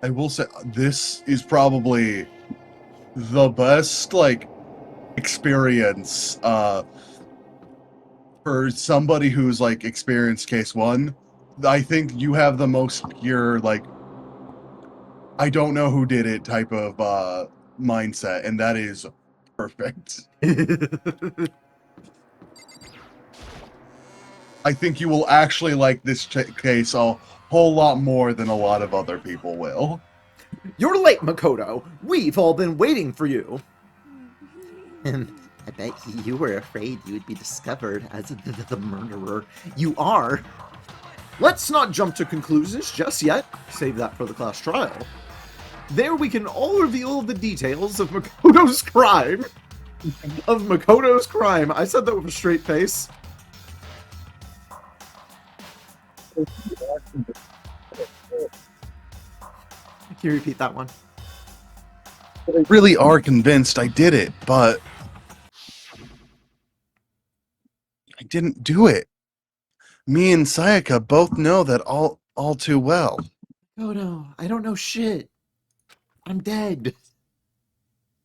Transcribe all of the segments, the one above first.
I will say this is probably the best like experience for somebody who's like experienced case one. I think you have the most pure like I don't know who did it type of mindset, and that is perfect. I think you will actually like this case a whole lot more than a lot of other people will. You're late, Makoto. We've all been waiting for you. And I bet you were afraid you would be discovered as the murderer. You are. Let's not jump to conclusions just yet. Save that for the class trial. There we can all reveal the details of Makoto's crime. I said that with a straight face. Can you repeat that one? They really are convinced I did it, but I didn't do it. Me and Sayaka both know that all too well. Makoto, I don't know shit. I'm dead.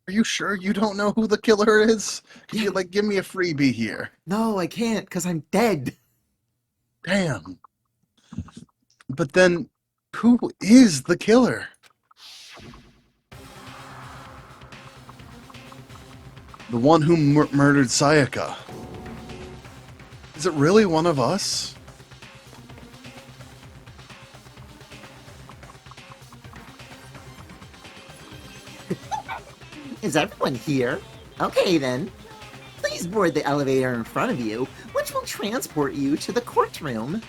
Are you sure you don't know who the killer is? Could you like give me a freebie here? No, I can't, because I'm dead. Damn. But then, who is the killer? The one who murdered Sayaka. Is it really one of us? Is everyone here? Okay then. Please board the elevator in front of you, which will transport you to the courtroom,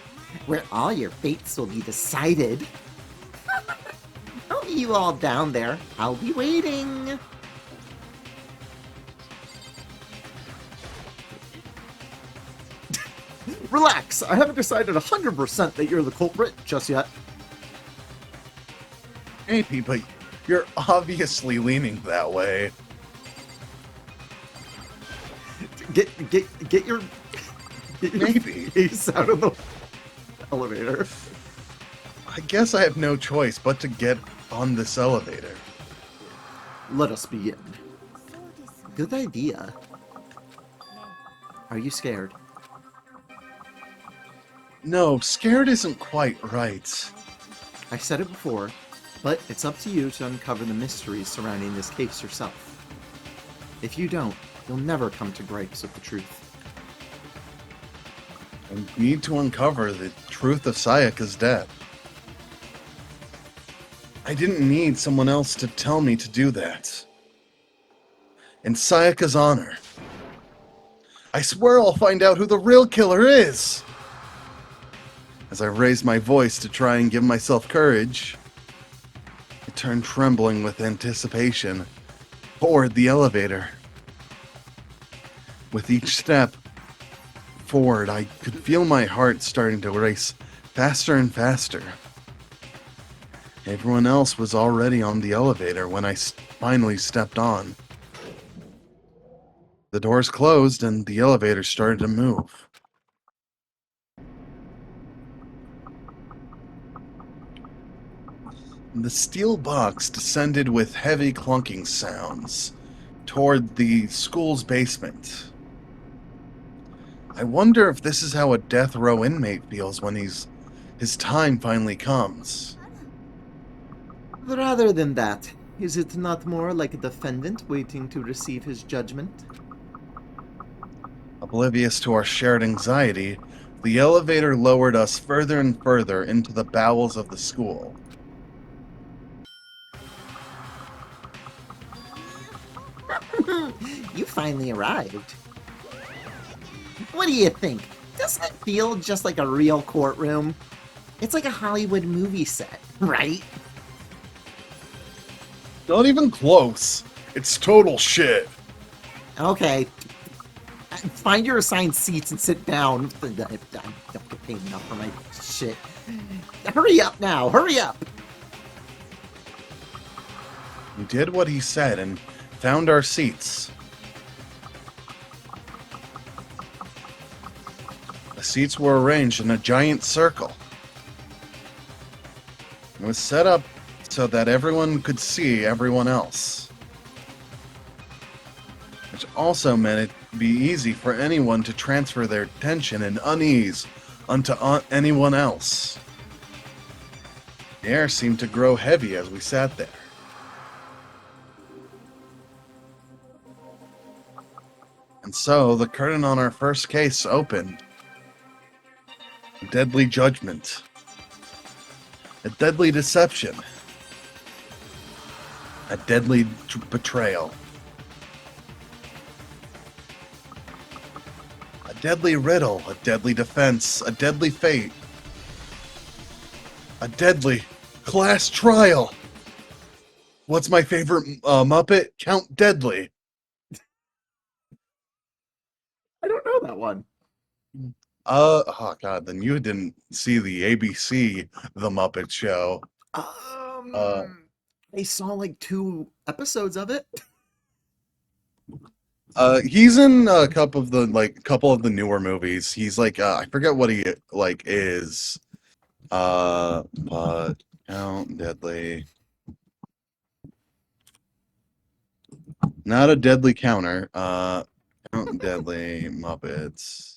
where all your fates will be decided. I'll meet you all down there. I'll be waiting. Relax, I haven't decided 100% that you're the culprit just yet. Maybe, but you're obviously leaning that way. Get your Maybe. face out of the elevator. I guess I have no choice but to get on this elevator. Let us begin. Good idea. Are you scared? No, scared isn't quite right. I said it before, but it's up to you to uncover the mysteries surrounding this case yourself. If you don't, you'll never come to gripes with the truth. I need to uncover the truth of Sayaka's death. I didn't need someone else to tell me to do that. In Sayaka's honor, I swear I'll find out who the real killer is! As I raised my voice to try and give myself courage, I turned trembling with anticipation toward the elevator. With each step forward, I could feel my heart starting to race faster and faster. Everyone else was already on the elevator when I finally stepped on. The doors closed and the elevator started to move. The steel box descended with heavy clunking sounds toward the school's basement. I wonder if this is how a death row inmate feels when his time finally comes. Rather than that, is it not more like a defendant waiting to receive his judgment? Oblivious to our shared anxiety, the elevator lowered us further and further into the bowels of the school. You finally arrived. What do you think? Doesn't it feel just like a real courtroom? It's like a Hollywood movie set, right? Not even close. It's total shit. Okay. Find your assigned seats and sit down. I don't get paid enough for my shit. Hurry up now! Hurry up! We did what he said and found our seats. The seats were arranged in a giant circle. It was set up so that everyone could see everyone else. Which also meant it'd be easy for anyone to transfer their tension and unease onto anyone else. The air seemed to grow heavy as we sat there. And so the curtain on our first case opened. A deadly judgment. A deadly deception. A deadly betrayal. A deadly riddle. A deadly defense. A deadly fate. A deadly class trial. What's my favorite Muppet? Count Deadly. I don't know that one. Oh god, then you didn't see the ABC The Muppet Show. I saw like 2 episodes of it. He's in a couple of the newer movies. He's like I forget what he like is. But Count Deadly. Not a deadly counter. Count Deadly Muppets.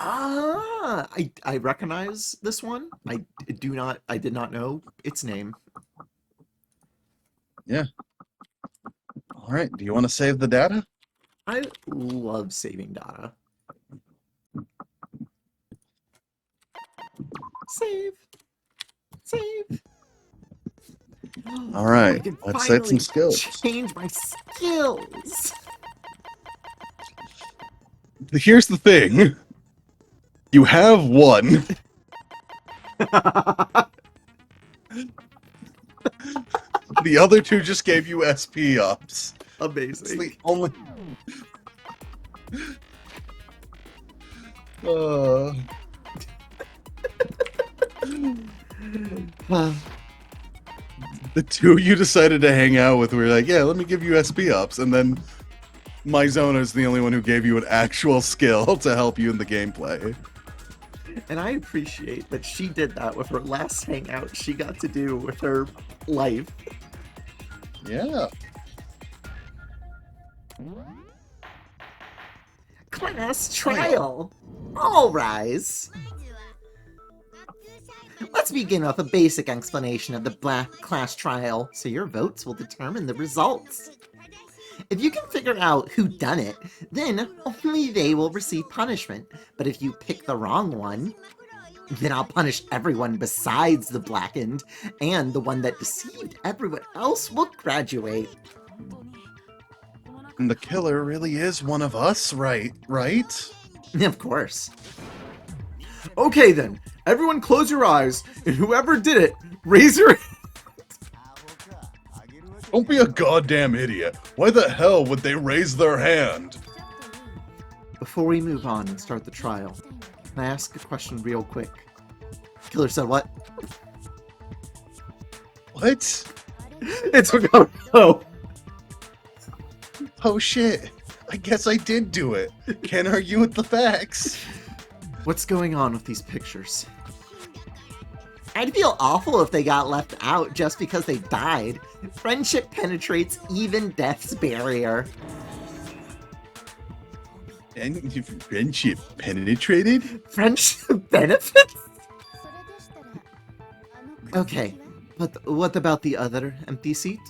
I recognize this one. I did not know its name. Yeah. All right. Do you want to save the data? I love saving data. Save. All right. I can Let's set some finally skills. change my skills. Here's the thing. You have one. The other 2 just gave you SP ups. It's Amazing. the only. The 2 you decided to hang out with were like, yeah, let me give you SP ups, and then Mizona is the only one who gave you an actual skill to help you in the gameplay. And I appreciate that she did that with her last hangout she got to do with her life. Yeah. Class trial. All rise. Let's begin with a basic explanation of the black class trial, so your votes will determine the results. If you can figure out who done it, then only they will receive punishment. But if you pick the wrong one, then I'll punish everyone besides the blackened, and the one that deceived everyone else will graduate. And the killer really is one of us, right? Of course. Okay then, everyone close your eyes, and whoever did it, raise your... Don't be a goddamn idiot. Why the hell would they raise their hand? Before we move on and start the trial, can I ask a question real quick? Killer said what? What? It's a go. Oh shit. I guess I did do it. Can't argue with the facts. What's going on with these pictures? I'd feel awful if they got left out just because they died. Friendship penetrates even death's barrier. And friendship penetrated? Friendship benefits? Okay, but what about the other empty seat?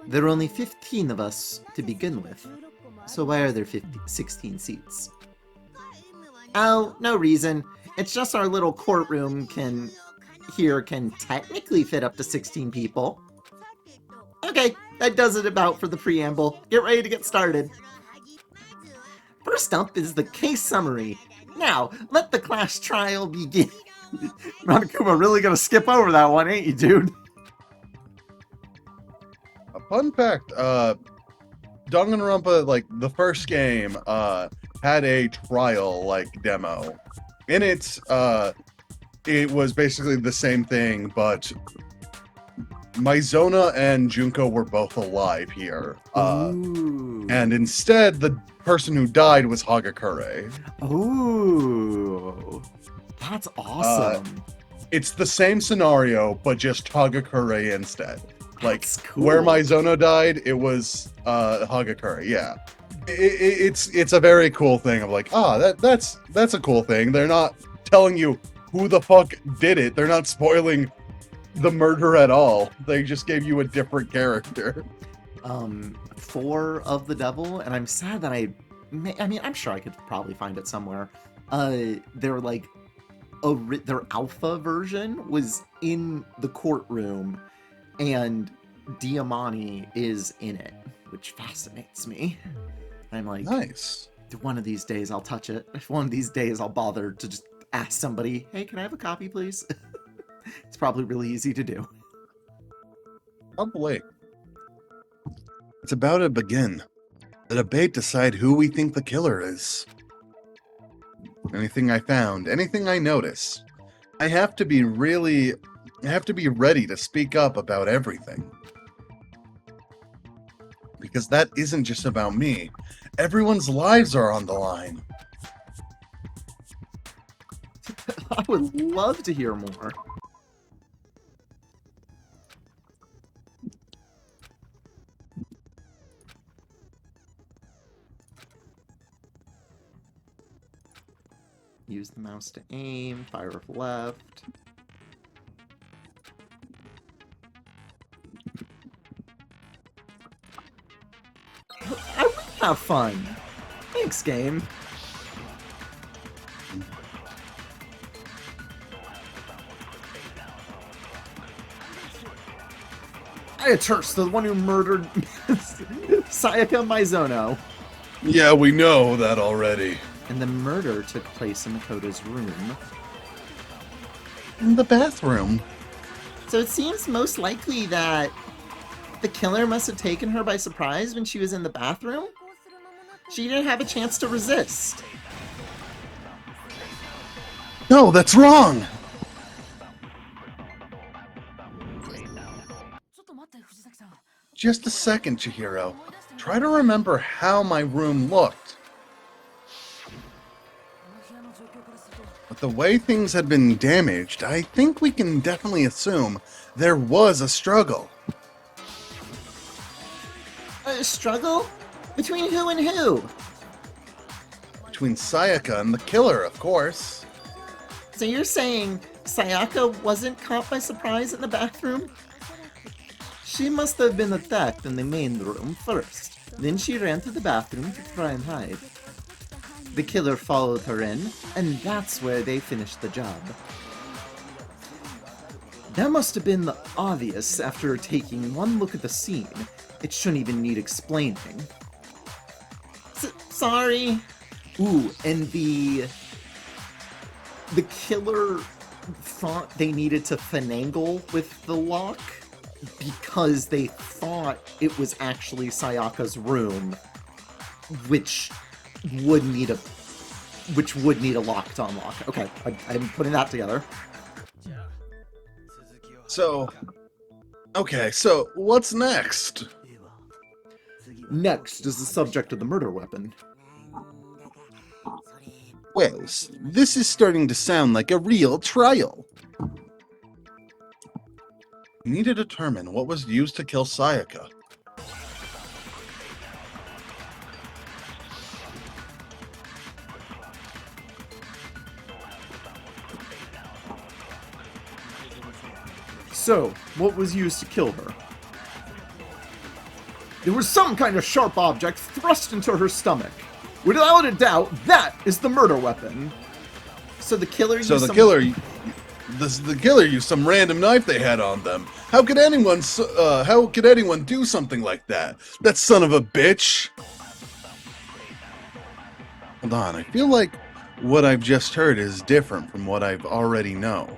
There are only 15 of us to begin with, so why are there 16 seats? Oh, no reason. It's just our little courtroom can technically fit up to 16 people. Okay, that does it about for the preamble. Get ready to get started. First up is the case summary. Now, let the class trial begin. Monokuma really gonna skip over that one, ain't you, dude? A fun fact, Danganronpa, like, the first game, had a trial, like, demo. In it was basically the same thing, but Mizona and Junko were both alive here. And instead, the person who died was Hagakure. Ooh. That's awesome. It's the same scenario, but just Hagakure instead. Like, That's cool. where Maizono died, it was Hagakure, yeah. It's a very cool thing of like, that's a cool thing. They're not telling you who the fuck did it. They're not spoiling the murder at all. They just gave you a different character. 4 of the Devil, and I'm sad that I mean, I'm sure I could probably find it somewhere. They're like, their alpha version was in the courtroom, and Diamani is in it, which fascinates me. I'm like, nice. One of these days I'll touch it. One of these days I'll bother to just ask somebody, hey, can I have a copy, please? It's probably really easy to do. Probably. It's about to begin. The debate decide who we think the killer is. Anything I found, anything I notice, I have to be ready to speak up about everything. Because that isn't just about me. Everyone's lives are on the line. I would love to hear more. Use the mouse to aim, fire with left. I would have fun. Thanks, game. Ayaturst, the one who murdered Sayaka Maizono. Yeah, we know that already. And the murder took place in Makoto's room. In the bathroom. So it seems most likely that the killer must have taken her by surprise when she was in the bathroom. She didn't have a chance to resist. No, that's wrong! Just a second, Chihiro. Try to remember how my room looked. With the way things had been damaged, I think we can definitely assume there was a struggle. A struggle? Between who and who? Between Sayaka and the killer, of course. So you're saying Sayaka wasn't caught by surprise in the bathroom? She must have been attacked in the main room first. Then she ran to the bathroom to try and hide. The killer followed her in, and that's where they finished the job. That must have been obvious after taking one look at the scene. It shouldn't even need explaining. Sorry. Ooh, and the killer thought they needed to finagle with the lock because they thought it was actually Sayaka's room, which would need a lock to unlock. Okay, I'm putting that together. So what's next? Next is the subject of the murder weapon. Well, this is starting to sound like a real trial. We need to determine what was used to kill Sayaka. So, what was used to kill her? There was some kind of sharp object thrust into her stomach. Without a doubt, that is the murder weapon. So the killer used the killer used some random knife they had on them. How could anyone do something like that? That son of a bitch. Hold on, I feel like what I've just heard is different from what I've already know.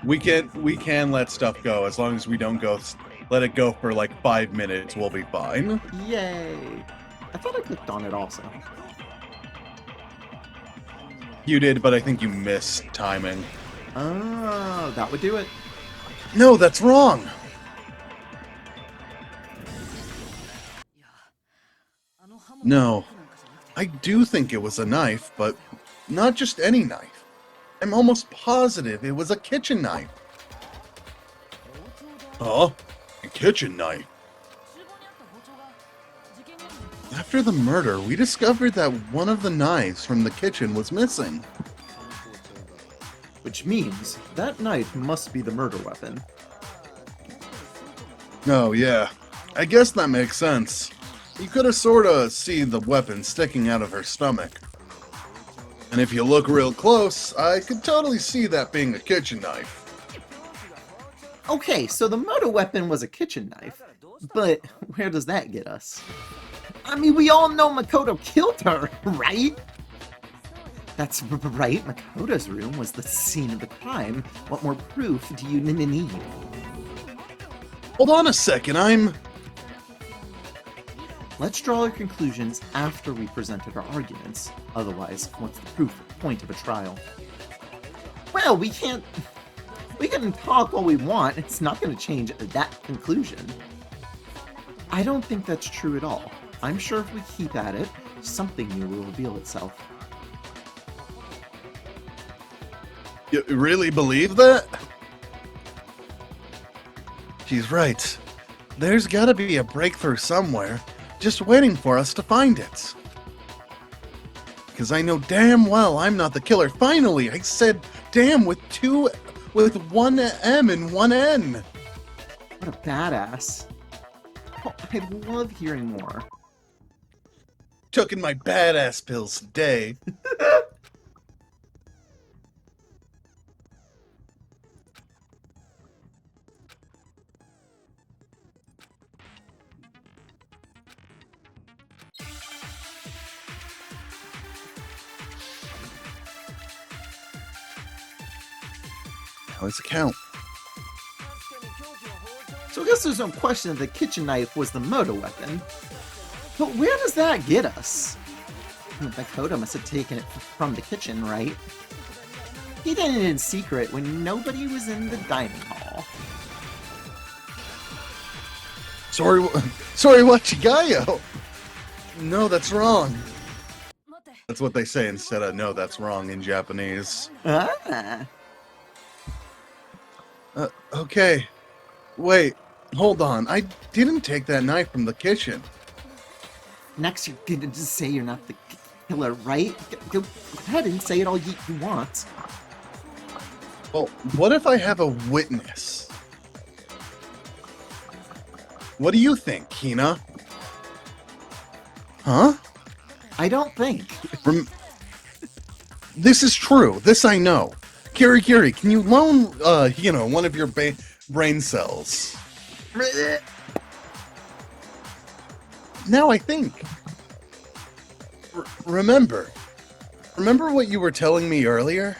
We can let stuff go as long as we don't let it go for like 5 minutes. We'll be fine. Yay! I thought I clicked on it also. You did, but I think you missed timing. Oh, that would do it. No, that's wrong. No, I do think it was a knife, but not just any knife. I'm almost positive it was a kitchen knife. Huh? A kitchen knife? After the murder, we discovered that one of the knives from the kitchen was missing. Which means that knife must be the murder weapon. Oh, yeah. I guess that makes sense. You could have sorta seen the weapon sticking out of her stomach. And if you look real close, I could totally see that being a kitchen knife. Okay, so the murder weapon was a kitchen knife, but where does that get us? I mean, we all know Makoto killed her, right? That's right, Makoto's room was the scene of the crime. What more proof do you need? Hold on a second, Let's draw our conclusions after we presented our arguments. Otherwise, what's the proof point of a trial? Well, we can talk all we want. It's not going to change that conclusion. I don't think that's true at all. I'm sure if we keep at it, something new will reveal itself. You really believe that? She's right. There's gotta be a breakthrough somewhere, just waiting for us to find it. Because I know damn well I'm not the killer. Finally, I said damn with one M and one N. What a badass. Oh, I love hearing more. Took in my badass pills today. How does it count? So I guess there's no question that the kitchen knife was the murder weapon. But where does that get us? Makoto must have taken it from the kitchen, right? He did it in secret when nobody was in the dining hall. Sorry, Wachigayo! No, that's wrong. That's what they say instead of no, that's wrong in Japanese. Ah. Okay. Wait, hold on. I didn't take that knife from the kitchen. Next, you're gonna just say you're not the killer, right? Go ahead and say it all you want. Well, what if I have a witness? What do you think, Hina? Huh? I don't think. This is true. This I know. Kiri, can you loan, one of your brain cells? Now I think. Remember what you were telling me earlier?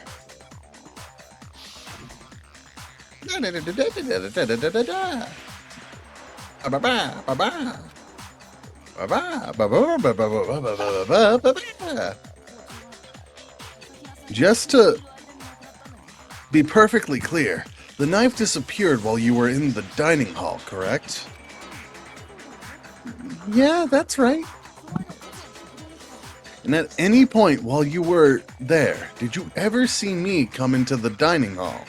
Just to be perfectly clear, the knife disappeared while you were in the dining hall, correct? Yeah, that's right. And at any point while you were there, did you ever see me come into the dining hall?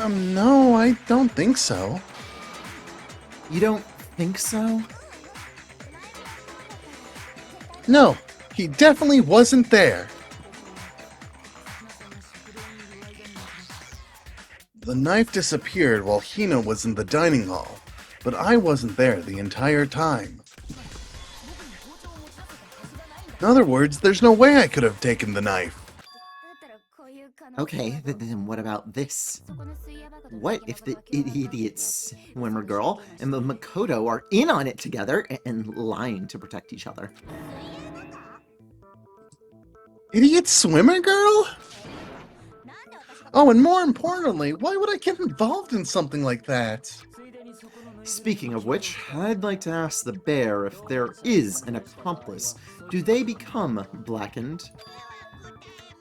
No, I don't think so. You don't think so? No, he definitely wasn't there. The knife disappeared while Hina was in the dining hall, but I wasn't there the entire time. In other words, there's no way I could have taken the knife. Okay, then what about this? What if the idiot swimmer girl and the Makoto are in on it together and lying to protect each other? Idiot swimmer girl? Oh, and more importantly, why would I get involved in something like that? Speaking of which, I'd like to ask the bear if there is an accomplice. Do they become blackened?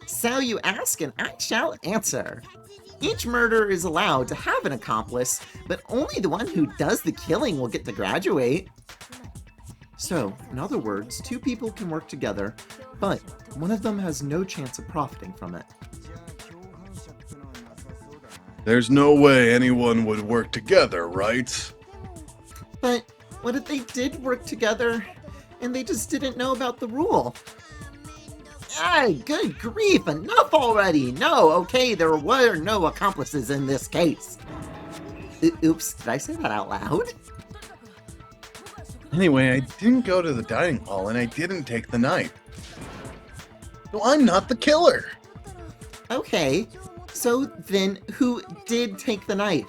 So you ask and I shall answer. Each murderer is allowed to have an accomplice, but only the one who does the killing will get to graduate. So, in other words, two people can work together, but one of them has no chance of profiting from it. There's no way anyone would work together, right? But what if they did work together and they just didn't know about the rule? Ah, good grief, enough already! No, okay, there were no accomplices in this case. Oops, did I say that out loud? Anyway, I didn't go to the dining hall and I didn't take the knife. So I'm not the killer. Okay, so then who did take the knife?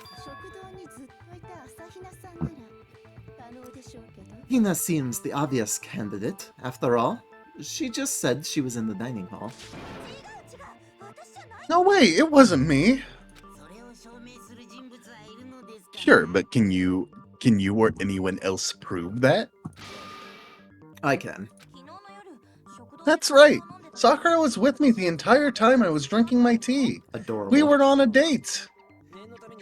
Hina seems the obvious candidate, after all. She just said she was in the dining hall. No way, it wasn't me. Sure, but can you or anyone else prove that? I can. That's right. Sakura was with me the entire time I was drinking my tea. Adorable. We were on a date.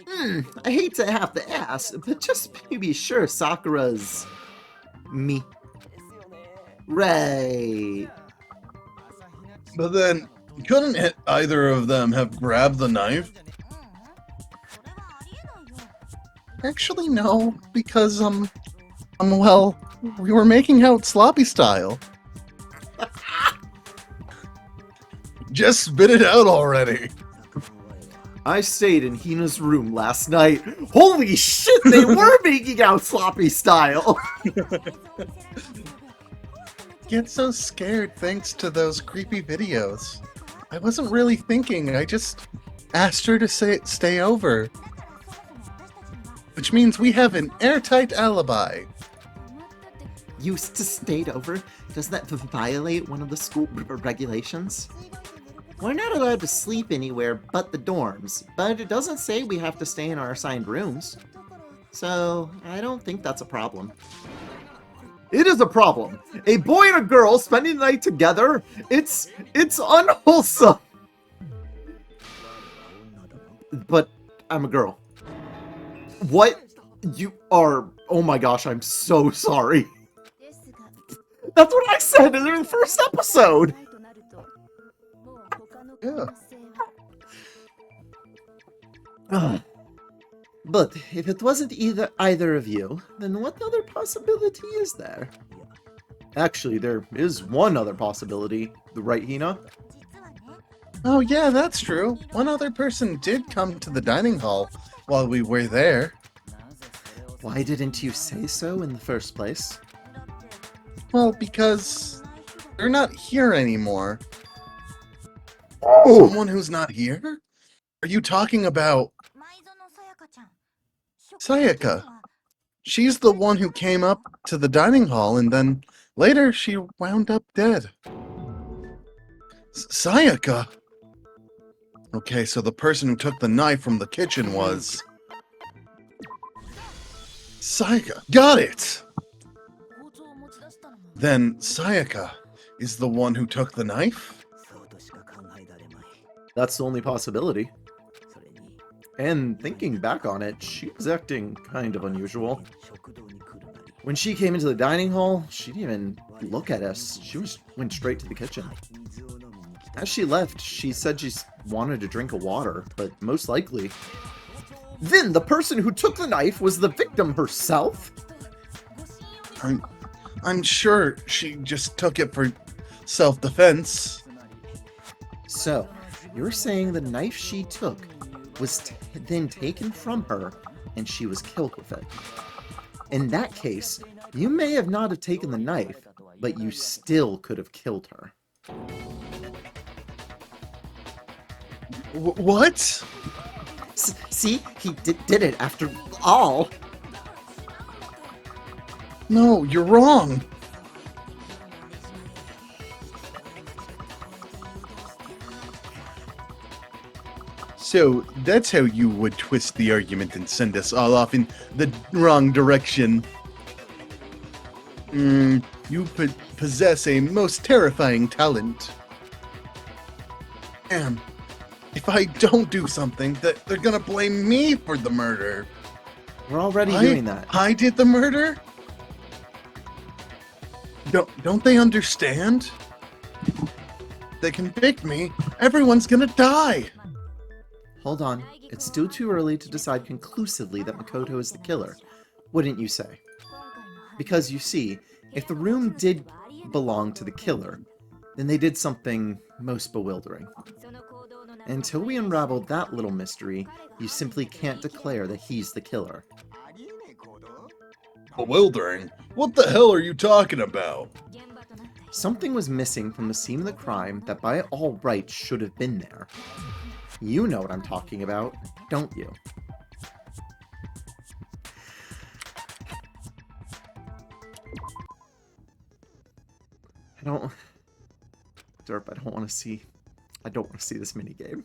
I hate to have to ask, but just be sure Sakura's... me. Right. But then, couldn't either of them have grabbed the knife? Actually, no, because, well, we were making out sloppy style. Just spit it out already. I stayed in Hina's room last night. Holy shit, they were making out sloppy style! Get so scared thanks to those creepy videos. I wasn't really thinking, I just asked her to stay over. Which means we have an airtight alibi. Used to stayed over? Does that violate one of the school regulations? We're not allowed to sleep anywhere but the dorms, but it doesn't say we have to stay in our assigned rooms. So, I don't think that's a problem. It is a problem. A boy and a girl spending the night together, it's unwholesome. But I'm a girl. What? You are... Oh my gosh, I'm so sorry. That's what I said in the first episode. Yeah. But if it wasn't either of you, then what other possibility is there? Actually, there is one other possibility, right, Hina? Oh yeah, that's true. One other person did come to the dining hall while we were there. Why didn't you say so in the first place? Well, because they're not here anymore. Oh! Someone who's not here? Are you talking about Sayaka? She's the one who came up to the dining hall and then later she wound up dead. Sayaka? Okay, so the person who took the knife from the kitchen was... Sayaka. Got it! Then Sayaka is the one who took the knife? That's the only possibility. And thinking back on it, she was acting kind of unusual. When she came into the dining hall, she didn't even look at us. She went straight to the kitchen. As she left, she said she wanted to drink a water, but most likely... Then the person who took the knife was the victim herself? I'm sure she just took it for self-defense. So, you're saying the knife she took was then taken from her and she was killed with it. In that case, you may have not have taken the knife, but you still could have killed her. What? See? He did it after all. No, you're wrong. So, that's how you would twist the argument and send us all off in the wrong direction. You possess a most terrifying talent. Damn. If I don't do something, they're gonna blame me for the murder. We're already doing that. I did the murder? Don't they understand? They convict me, everyone's gonna die. Hold on. It's still too early to decide conclusively that Makoto is the killer, wouldn't you say? Because, you see, if the room did belong to the killer, then they did something most bewildering. Until we unraveled that little mystery, you simply can't declare that he's the killer. Bewildering? What the hell are you talking about? Something was missing from the scene of the crime that by all rights should have been there. You know what I'm talking about, don't you? Derp, I don't want to see this minigame.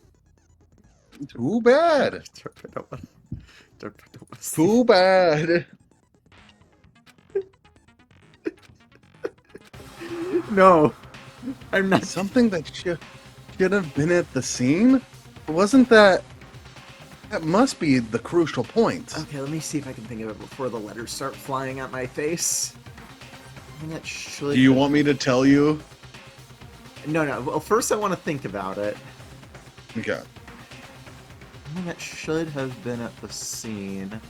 Too bad. Derp, I don't want to see. Too bad. No, I'm not. Something that should have been at the scene? Wasn't that... That must be the crucial point. Okay, let me see if I can think of it before the letters start flying at my face. I think that should... Do you want me to tell you? No. Well, first I want to think about it. Okay. I think that should have been at the scene.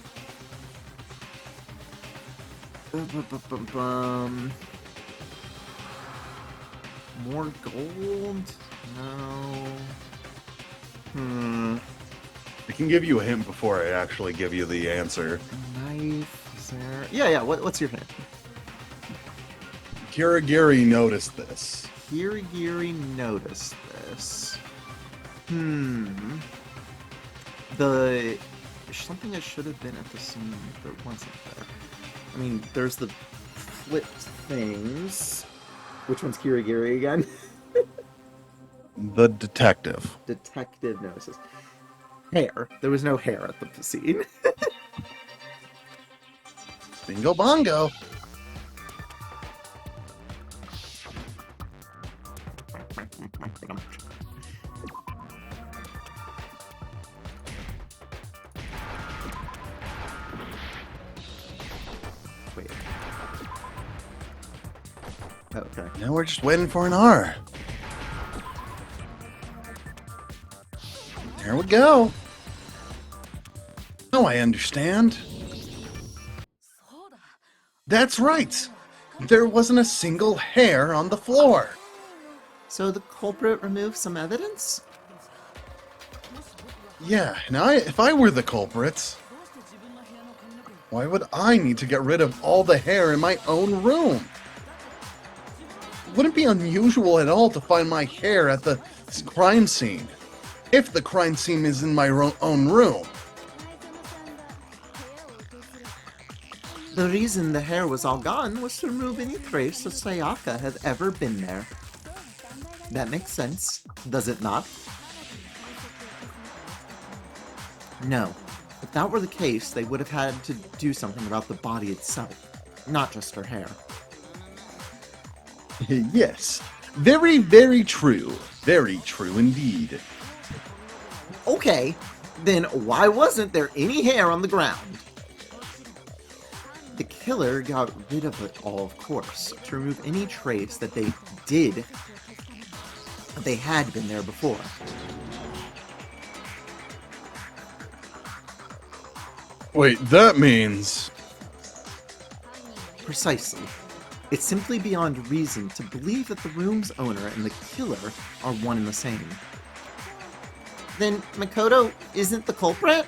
More gold? No. I can give you a hint before I actually give you the answer. Knife? Is there... Yeah. What's your hint? Kirigiri noticed this. Kirigiri noticed this. Something that should have been at the scene that wasn't there. I mean, there's the flipped things. Which one's Kirigiri again? The detective. Detective notices. Hair. There was no hair at the scene. Bingo bongo. Wait. Okay. Now we're just waiting for an R. There we go. Now I understand. That's right. There wasn't a single hair on the floor. So the culprit removed some evidence? Yeah, now if I were the culprit, why would I need to get rid of all the hair in my own room? It wouldn't be unusual at all to find my hair at the crime scene, if the crime scene is in my own room. The reason the hair was all gone was to remove any trace that Sayaka had ever been there. That makes sense, does it not? No. If that were the case, they would have had to do something about the body itself, not just her hair. Yes, very, very true. Very true indeed. Okay, then why wasn't there any hair on the ground? The killer got rid of it all, of course, to remove any trace that they had been there before. Wait, that means... Precisely. It's simply beyond reason to believe that the room's owner and the killer are one and the same. Then Makoto isn't the culprit?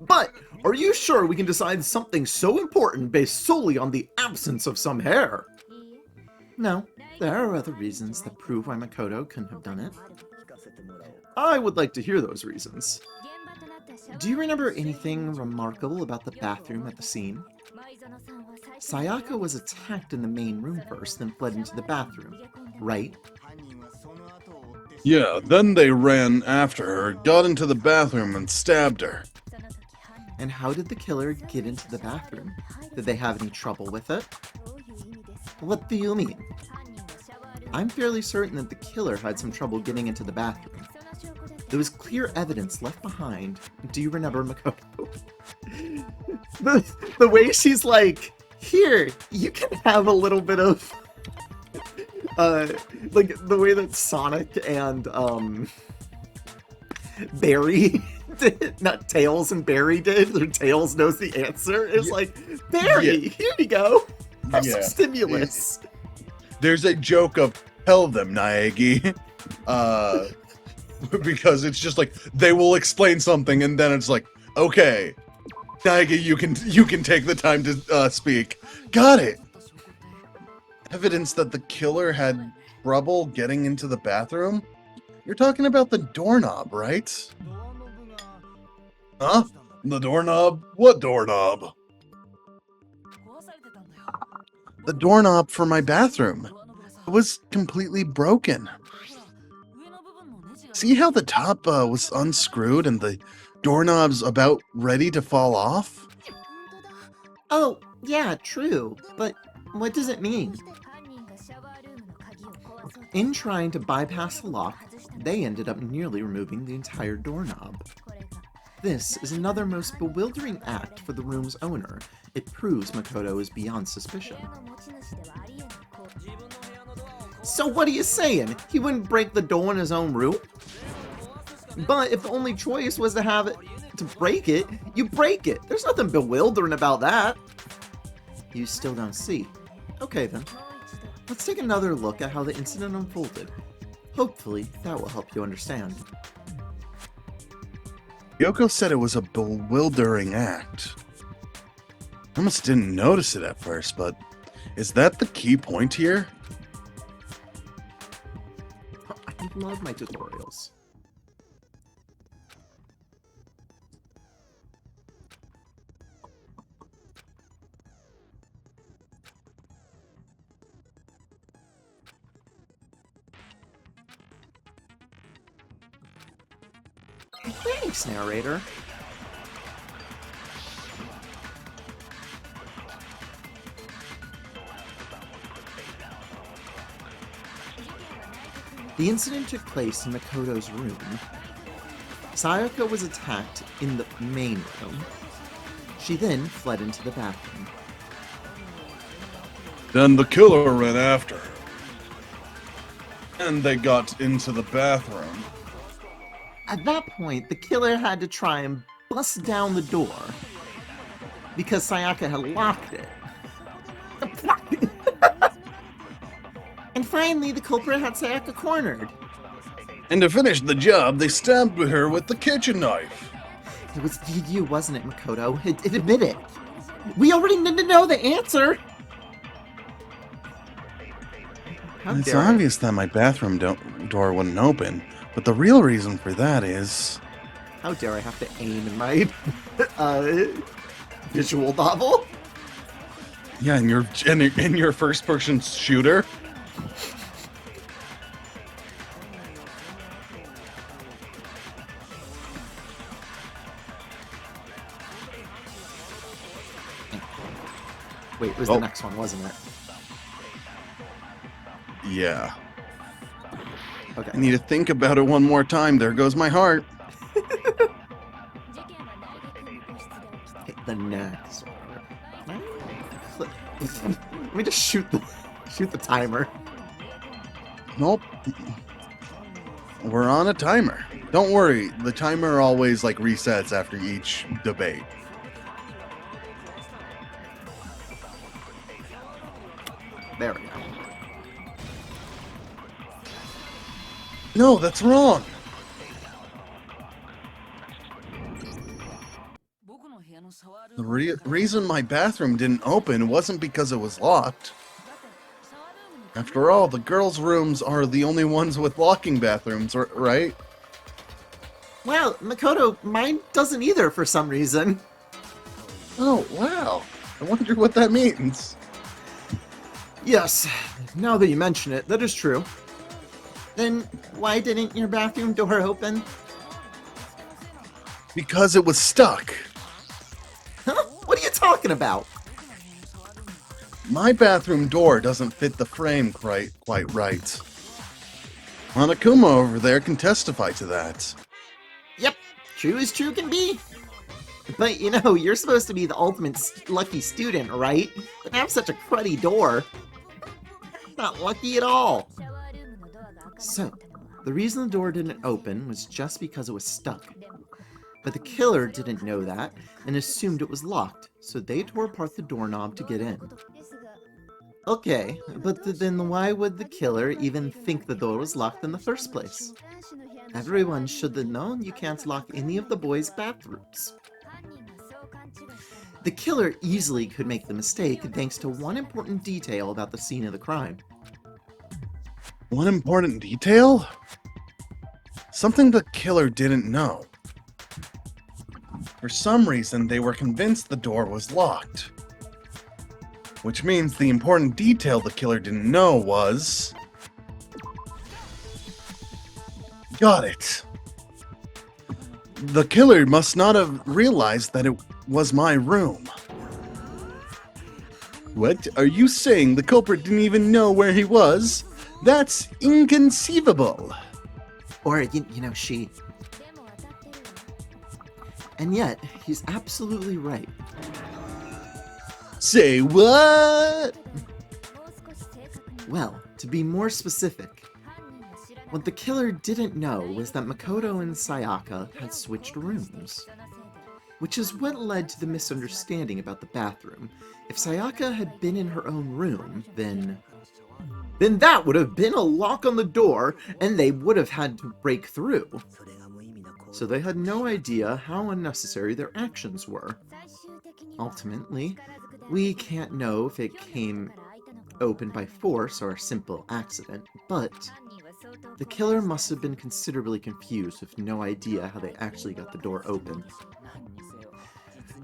But are you sure we can decide something so important based solely on the absence of some hair? No, there are other reasons that prove why Makoto couldn't have done it. I would like to hear those reasons. Do you remember anything remarkable about the bathroom at the scene? Sayaka was attacked in the main room first, then fled into the bathroom, right? Yeah, then they ran after her, got into the bathroom, and stabbed her. And how did the killer get into the bathroom? Did they have any trouble with it? What do you mean? I'm fairly certain that the killer had some trouble getting into the bathroom. There was clear evidence left behind. Do you remember Makoto? the way she's like, here, you can have a little bit of... like, the way that Sonic and, Barry did, not Tails and Barry did, or Tails knows the answer. It's Yeah. like, Barry, here you go. Have some Yeah. stimulus. There's a joke of tell them, Naegi. Because it's just like they will explain something and then it's like, okay, Naegi, you can take the time to speak. Got it. Evidence that the killer had trouble getting into the bathroom? You're talking about the doorknob, right? Huh? The doorknob? What doorknob? The doorknob for my bathroom. It was completely broken. See how the top was unscrewed and the doorknob's about ready to fall off? Oh, yeah, true. But what does it mean? In trying to bypass the lock, they ended up nearly removing the entire doorknob. This is another most bewildering act for the room's owner. It proves Makoto is beyond suspicion. So what are you saying? He wouldn't break the door in his own room? But if the only choice was to have it, to break it, you break it. There's nothing bewildering about that. You still don't see. Okay then. Let's take another look at how the incident unfolded. Hopefully, that will help you understand. Yoko said it was a bewildering act. I almost didn't notice it at first, but is that the key point here? I love my tutorials. Thanks, narrator. The incident took place in Makoto's room. Sayaka was attacked in the main room. She then fled into the bathroom. Then the killer ran after her. And they got into the bathroom. At that point, the killer had to try and bust down the door because Sayaka had locked it. And finally, the culprit had Sayaka cornered. And to finish the job, they stabbed her with the kitchen knife. It was you, wasn't it, Makoto? It admit it. We already need to know the answer. How It's dare I? obvious that my bathroom door wouldn't open, but the real reason for that is... How dare I have to aim in my visual novel? Yeah, in your first-person shooter. Wait, it was the next one, wasn't it? Yeah. Okay. I need to think about it one more time. There goes my heart. The next one. Let me just shoot the timer. Nope. We're on a timer. Don't worry, the timer always resets after each debate. There we go. No, that's wrong. The reason my bathroom didn't open wasn't because it was locked. After all, the girls' rooms are the only ones with locking bathrooms, right? Well, Makoto, mine doesn't either for some reason. Oh, wow. I wonder what that means. Yes, now that you mention it, that is true. Then why didn't your bathroom door open? Because it was stuck. Huh? What are you talking about? My bathroom door doesn't fit the frame quite right. Hanakuma over there can testify to that. Yep, true as true can be. But you know, you're supposed to be the ultimate lucky student, right? But have such a cruddy door. Not lucky at all. So, The reason the door didn't open was just because it was stuck. But the killer didn't know that and assumed it was locked, so they tore apart the doorknob to get in. Okay, but then why would the killer even think the door was locked in the first place? Everyone should have known you can't lock any of the boys' bathrooms. The killer easily could make the mistake thanks to one important detail about the scene of the crime. One important detail? Something the killer didn't know. For some reason, they were convinced the door was locked. Which means the important detail the killer didn't know was... Got it. The killer must not have realized that it was my room. What? Are you saying the culprit didn't even know where he was? That's inconceivable. Or, she. And yet, he's absolutely right. Say what? Well, to be more specific, what the killer didn't know was that Makoto and Sayaka had switched rooms. Which is what led to the misunderstanding about the bathroom. If Sayaka had been in her own room, then that would have been a lock on the door, and they would have had to break through. So they had no idea how unnecessary their actions were. Ultimately, we can't know if it came open by force or a simple accident, but the killer must have been considerably confused with no idea how they actually got the door open.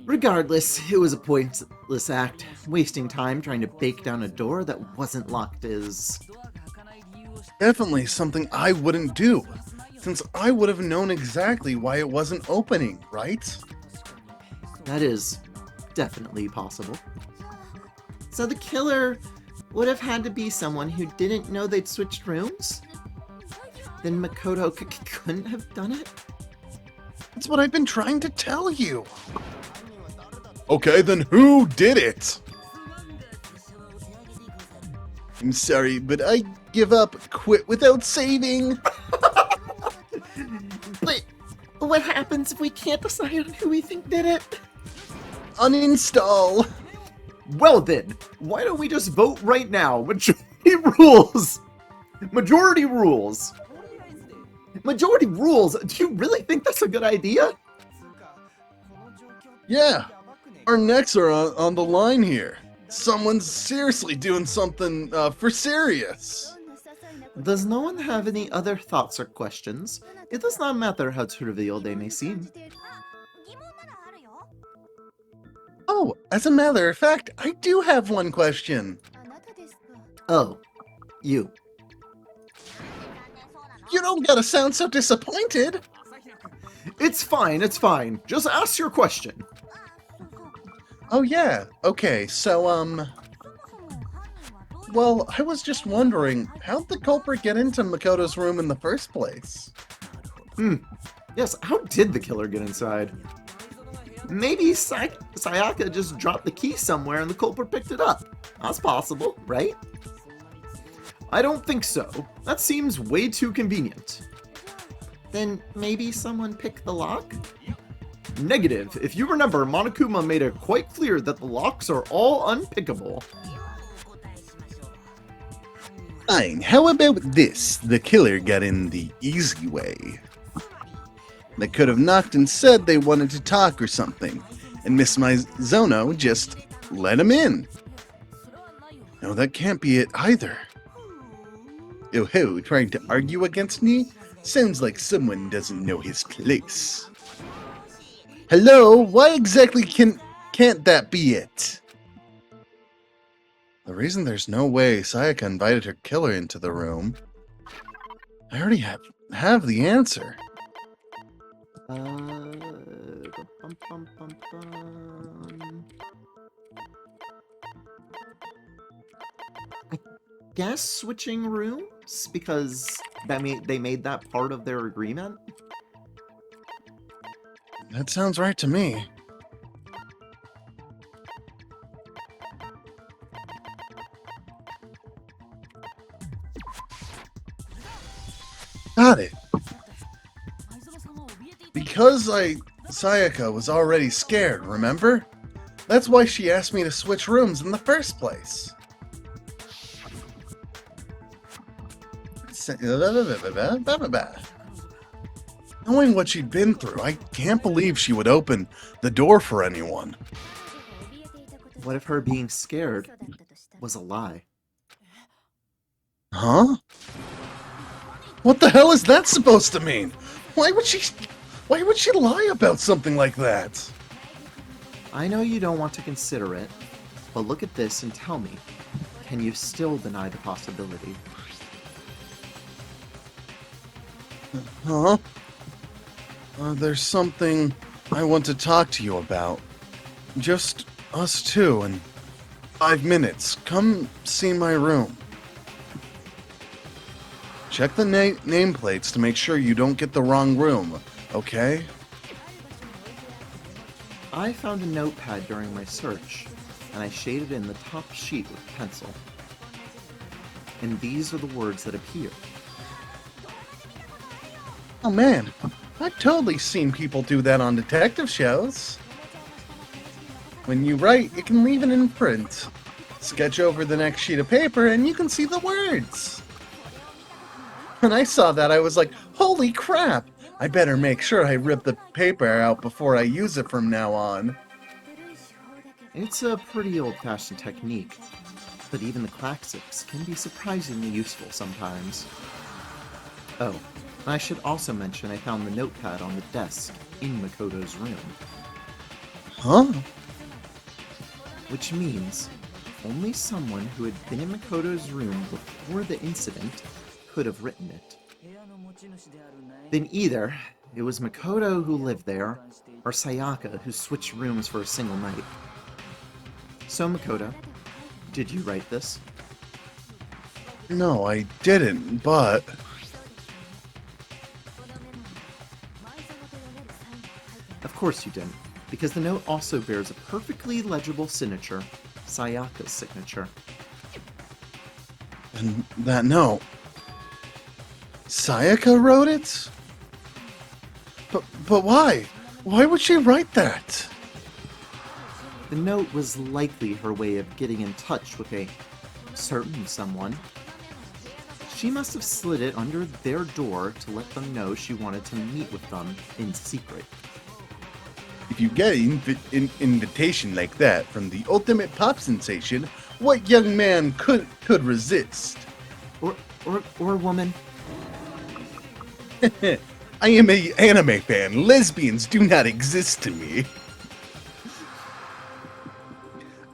Regardless, it was a pointless act. Wasting time trying to break down a door that wasn't locked is... Definitely something I wouldn't do, since I would have known exactly why it wasn't opening, right? That is definitely possible. So the killer would have had to be someone who didn't know they'd switched rooms? Then Makoto couldn't have done it? That's what I've been trying to tell you. Okay, then who did it? I'm sorry, but I give up. Quit without saving. But what happens if we can't decide on who we think did it? Uninstall. Well then, why don't we just vote right now? Majority rules! Majority rules! Majority rules? Do you really think that's a good idea? Yeah, our necks are on the line here. Someone's seriously doing something for serious. Does no one have any other thoughts or questions? It does not matter how trivial they may seem. Oh, as a matter of fact, I do have one question. Oh, you. You don't gotta sound so disappointed. It's fine, it's fine. Just ask your question. Oh yeah, okay, so, well, I was just wondering, how'd the culprit get into Makoto's room in the first place? Yes, how did the killer get inside? Maybe Sayaka just dropped the key somewhere and the culprit picked it up. That's possible, right? I don't think so. That seems way too convenient. Then maybe someone picked the lock? Negative. If you remember, Monokuma made it quite clear that the locks are all unpickable. Fine, how about this? The killer got in the easy way. They could have knocked and said they wanted to talk or something, and Miss Mizono just let him in. No, that can't be it either. Oh, trying to argue against me? Sounds like someone doesn't know his place. Hello? Why exactly can't that be it? The reason there's no way Sayaka invited her killer into the room... I already have the answer. I guess switching rooms? Because they made that part of their agreement? That sounds right to me. Got it. Because Sayaka was already scared, remember? That's why she asked me to switch rooms in the first place. Knowing what she'd been through, I can't believe she would open the door for anyone. What if her being scared was a lie? Huh? What the hell is that supposed to mean? Why would she lie about something like that? I know you don't want to consider it, but look at this and tell me, can you still deny the possibility? Huh? There's something I want to talk to you about. Just us two in 5 minutes. Come see my room. Check the nameplates to make sure you don't get the wrong room, okay? I found a notepad during my search, and I shaded in the top sheet with a pencil. And these are the words that appear. Oh man, I've totally seen people do that on detective shows. When you write, you can leave an imprint. Sketch over the next sheet of paper and you can see the words. When I saw that, I was like, holy crap! I better make sure I rip the paper out before I use it from now on. It's a pretty old-fashioned technique, but even the classics can be surprisingly useful sometimes. Oh, I should also mention I found the notepad on the desk in Makoto's room. Huh? Which means only someone who had been in Makoto's room before the incident could have written it. Then either it was Makoto who lived there, or Sayaka who switched rooms for a single night. So Makoto, did you write this? No, I didn't, but... Of course you didn't, because the note also bears a perfectly legible signature, Sayaka's signature. And that note... Sayaka wrote it? But why? Why would she write that? The note was likely her way of getting in touch with a certain someone. She must have slid it under their door to let them know she wanted to meet with them in secret. If you get an invitation like that from the ultimate pop sensation, what young man could resist? Or woman. I am an anime fan. Lesbians do not exist to me.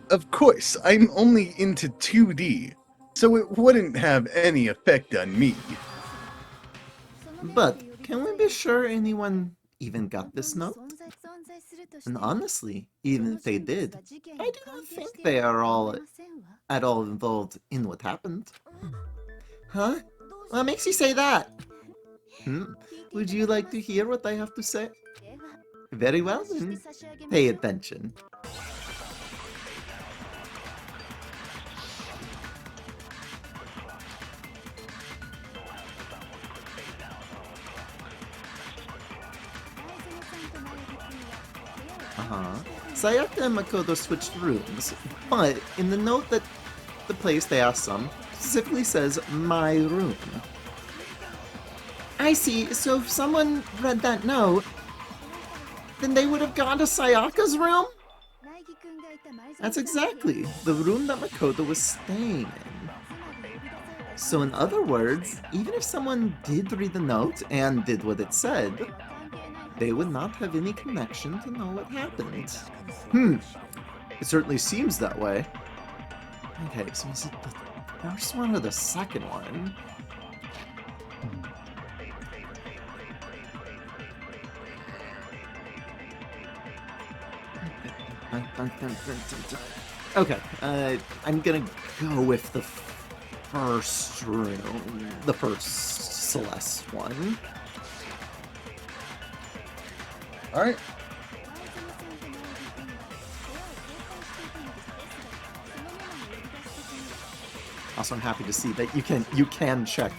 Of course, I'm only into 2D, so it wouldn't have any effect on me. But can we be sure anyone even got this note? And honestly, even if they did, I do not think they are all at all involved in what happened. Huh? What makes you say that? Would you like to hear what I have to say? Very well then, pay attention. Sayaka and Makoto switched rooms, but in the note that the place they asked them specifically says, my room. I see, so if someone read that note, then they would have gone to Sayaka's room? That's exactly the room that Makoto was staying in. So in other words, even if someone did read the note and did what it said, they would not have any connection to know what happened. It certainly seems that way. Okay, so is it the first one or the second one? Okay, I'm gonna go with the first room, the first Celeste one. Alright. Also, I'm happy to see that you can check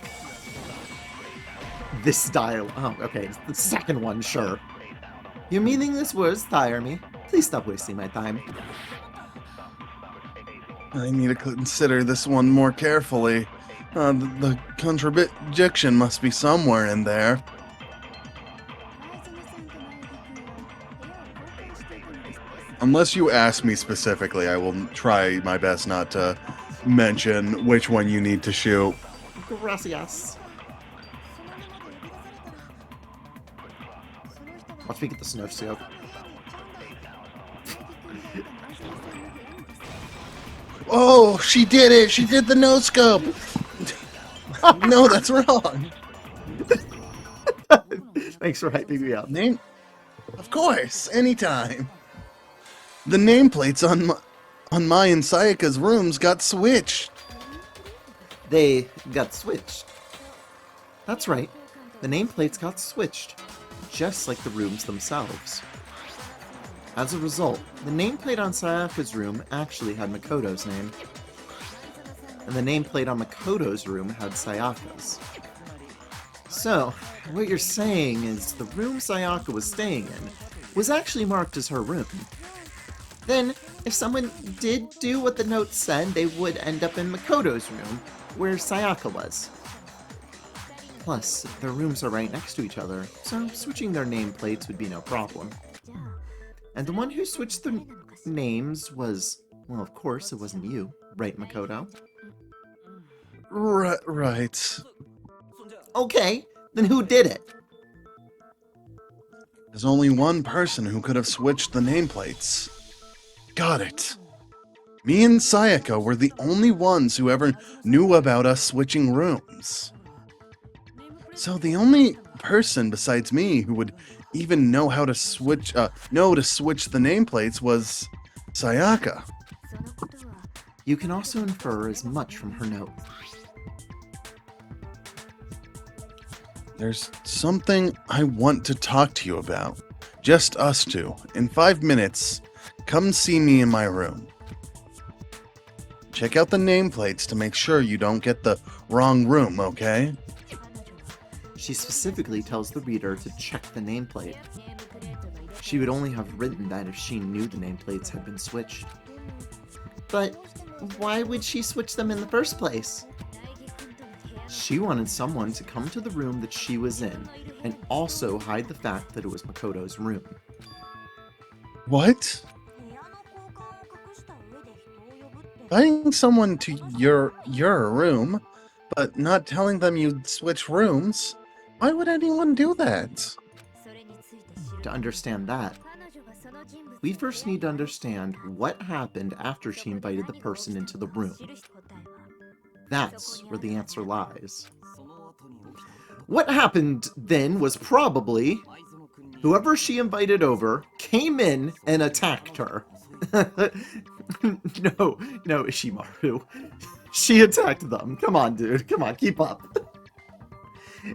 this dialogue. Oh, okay, it's the second one, sure. Your meaningless words tire me. Please stop wasting my time. I need to consider this one more carefully. The contradiction must be somewhere in there. Unless you ask me specifically, I will try my best not to mention which one you need to shoot. Gracias. Watch me get the snow scope. Oh, she did it! She did the no-scope! No, that's wrong. Thanks for hyping me up. Name? Of course, anytime. The nameplates on my and Sayaka's rooms got switched. They got switched. That's right. The nameplates got switched, just like the rooms themselves. As a result, the nameplate on Sayaka's room actually had Makoto's name, and the nameplate on Makoto's room had Sayaka's. So, what you're saying is the room Sayaka was staying in was actually marked as her room. Then, if someone did do what the note said, they would end up in Makoto's room, where Sayaka was. Plus, their rooms are right next to each other, so switching their nameplates would be no problem. And the one who switched the names was, well, of course, it wasn't you, right, Makoto? Right. Okay, then who did it? There's only one person who could have switched the nameplates. Got it. Me and Sayaka were the only ones who ever knew about us switching rooms. So the only person besides me who would even know how to switch the nameplates was Sayaka. You can also infer as much from her note. There's something I want to talk to you about. Just us two. In 5 minutes, come see me in my room. Check out the nameplates to make sure you don't get the wrong room, okay? She specifically tells the reader to check the nameplate. She would only have written that if she knew the nameplates had been switched. But why would she switch them in the first place? She wanted someone to come to the room that she was in, and also hide the fact that it was Makoto's room. What? Inviting someone to your room, but not telling them you'd switch rooms? Why would anyone do that? To understand that, we first need to understand what happened after she invited the person into the room. That's where the answer lies. What happened then was probably whoever she invited over came in and attacked her. No, Ishimaru. She attacked them. Come on, dude. Come on, keep up.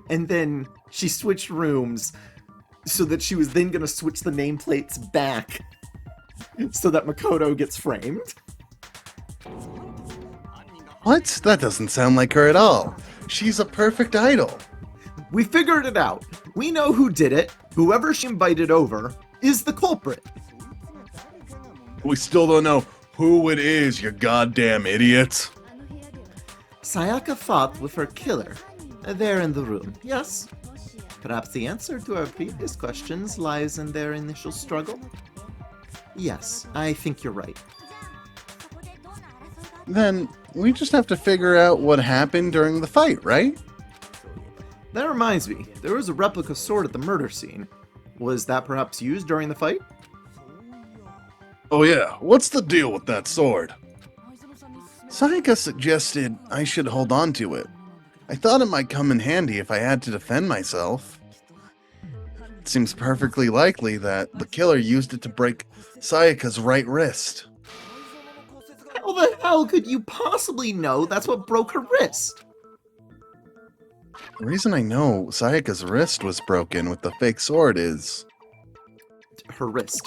And then she switched rooms so that she was then going to switch the nameplates back so that Makoto gets framed. What? That doesn't sound like her at all. She's a perfect idol. We figured it out. We know who did it. Whoever she invited over is the culprit. We still don't know who it is, you goddamn idiot. Sayaka fought with her killer. There in the room, yes? Perhaps the answer to our previous questions lies in their initial struggle? Yes, I think you're right. Then we just have to figure out what happened during the fight, right? That reminds me, there was a replica sword at the murder scene. Was that perhaps used during the fight? Oh yeah, what's the deal with that sword? Sayaka suggested I should hold on to it. I thought it might come in handy if I had to defend myself. It seems perfectly likely that the killer used it to break Sayaka's right wrist. How the hell could you possibly know that's what broke her wrist? The reason I know Sayaka's wrist was broken with the fake sword is... Her wrist.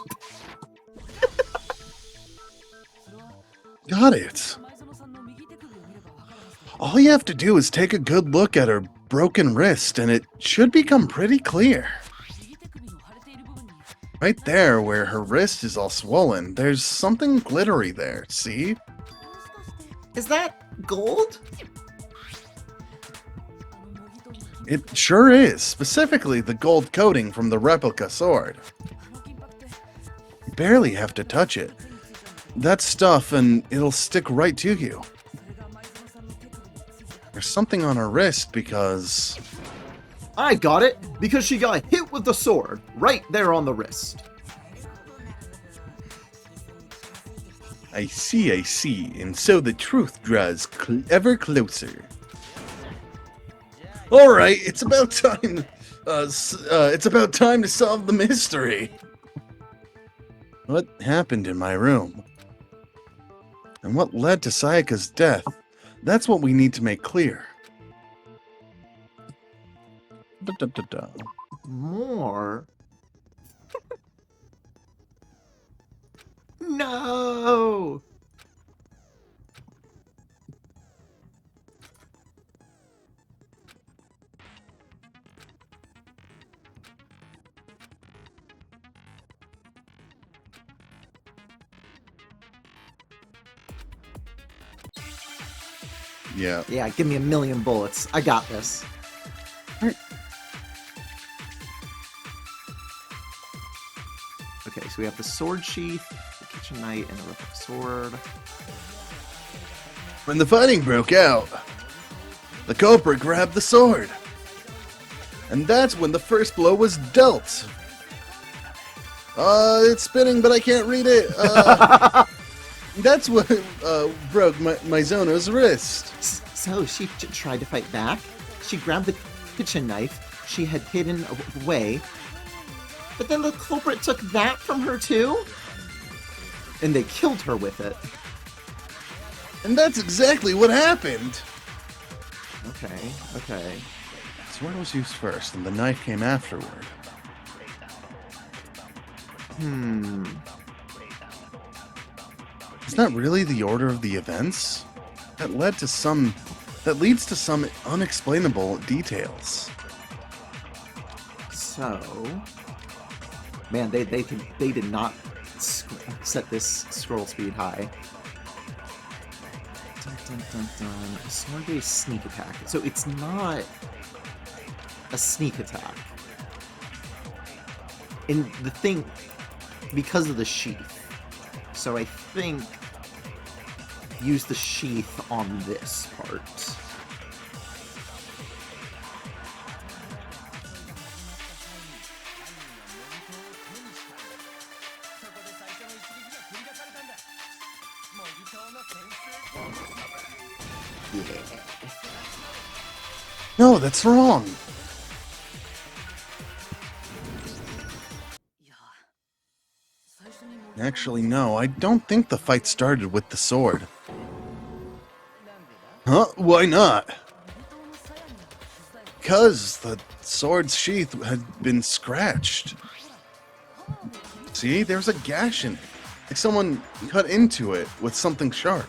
Got it. All you have to do is take a good look at her broken wrist, and it should become pretty clear. Right there, where her wrist is all swollen, there's something glittery there, see? Is that gold? It sure is, specifically the gold coating from the replica sword. You barely have to touch it. That stuff, and it'll stick right to you. There's something on her wrist because... I got it! Because she got hit with the sword, right there on the wrist. I see, and so the truth draws ever closer. Alright, it's about time... it's about time to solve the mystery. What happened in my room? And what led to Sayaka's death? That's what we need to make clear. More? No! Yeah. Yeah, give me a million bullets. I got this. Okay, so we have the sword sheath, the kitchen knight, and the replica sword. When the fighting broke out, the culprit grabbed the sword. And that's when the first blow was dealt. It's spinning, but I can't read it. That's what broke Mizono's wrist. So she tried to fight back. She grabbed the kitchen knife she had hidden away. But then the culprit took that from her too? And they killed her with it. And that's exactly what happened. Okay. The sword was used first, and the knife came afterward. Is that really the order of the events? That leads to some unexplainable details. So, man, they did not set this scroll speed high. Sword-based sneak attack. So it's not a sneak attack. And the thing, because of the sheath. So I think use the sheath on this part. Yeah. No, that's wrong. Actually, no, I don't think the fight started with the sword. Huh? Why not? Because the sword's sheath had been scratched. See, there's a gash in it. Like someone cut into it with something sharp.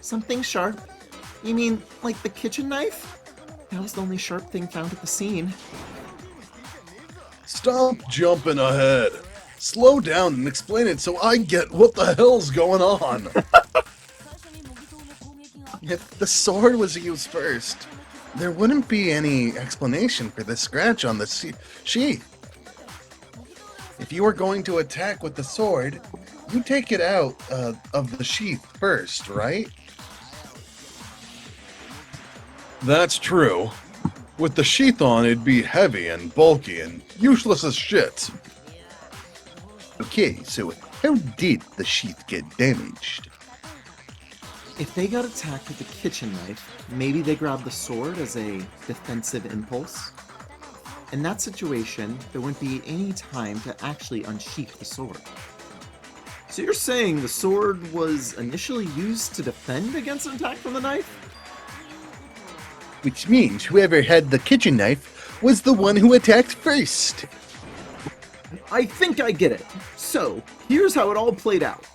Something sharp? You mean like the kitchen knife? That was the only sharp thing found at the scene. Stop jumping ahead. Slow down and explain it so I get what the hell's going on. If the sword was used first, there wouldn't be any explanation for the scratch on the sheath. If you were going to attack with the sword, you take it out of the sheath first, right? That's true. With the sheath on, it'd be heavy and bulky and useless as shit. Okay, so how did the sheath get damaged? If they got attacked with the kitchen knife, maybe they grabbed the sword as a defensive impulse. In that situation, there wouldn't be any time to actually unsheath the sword. So you're saying the sword was initially used to defend against an attack from the knife? Which means whoever had the kitchen knife was the one who attacked first. I think I get it. So, here's how it all played out.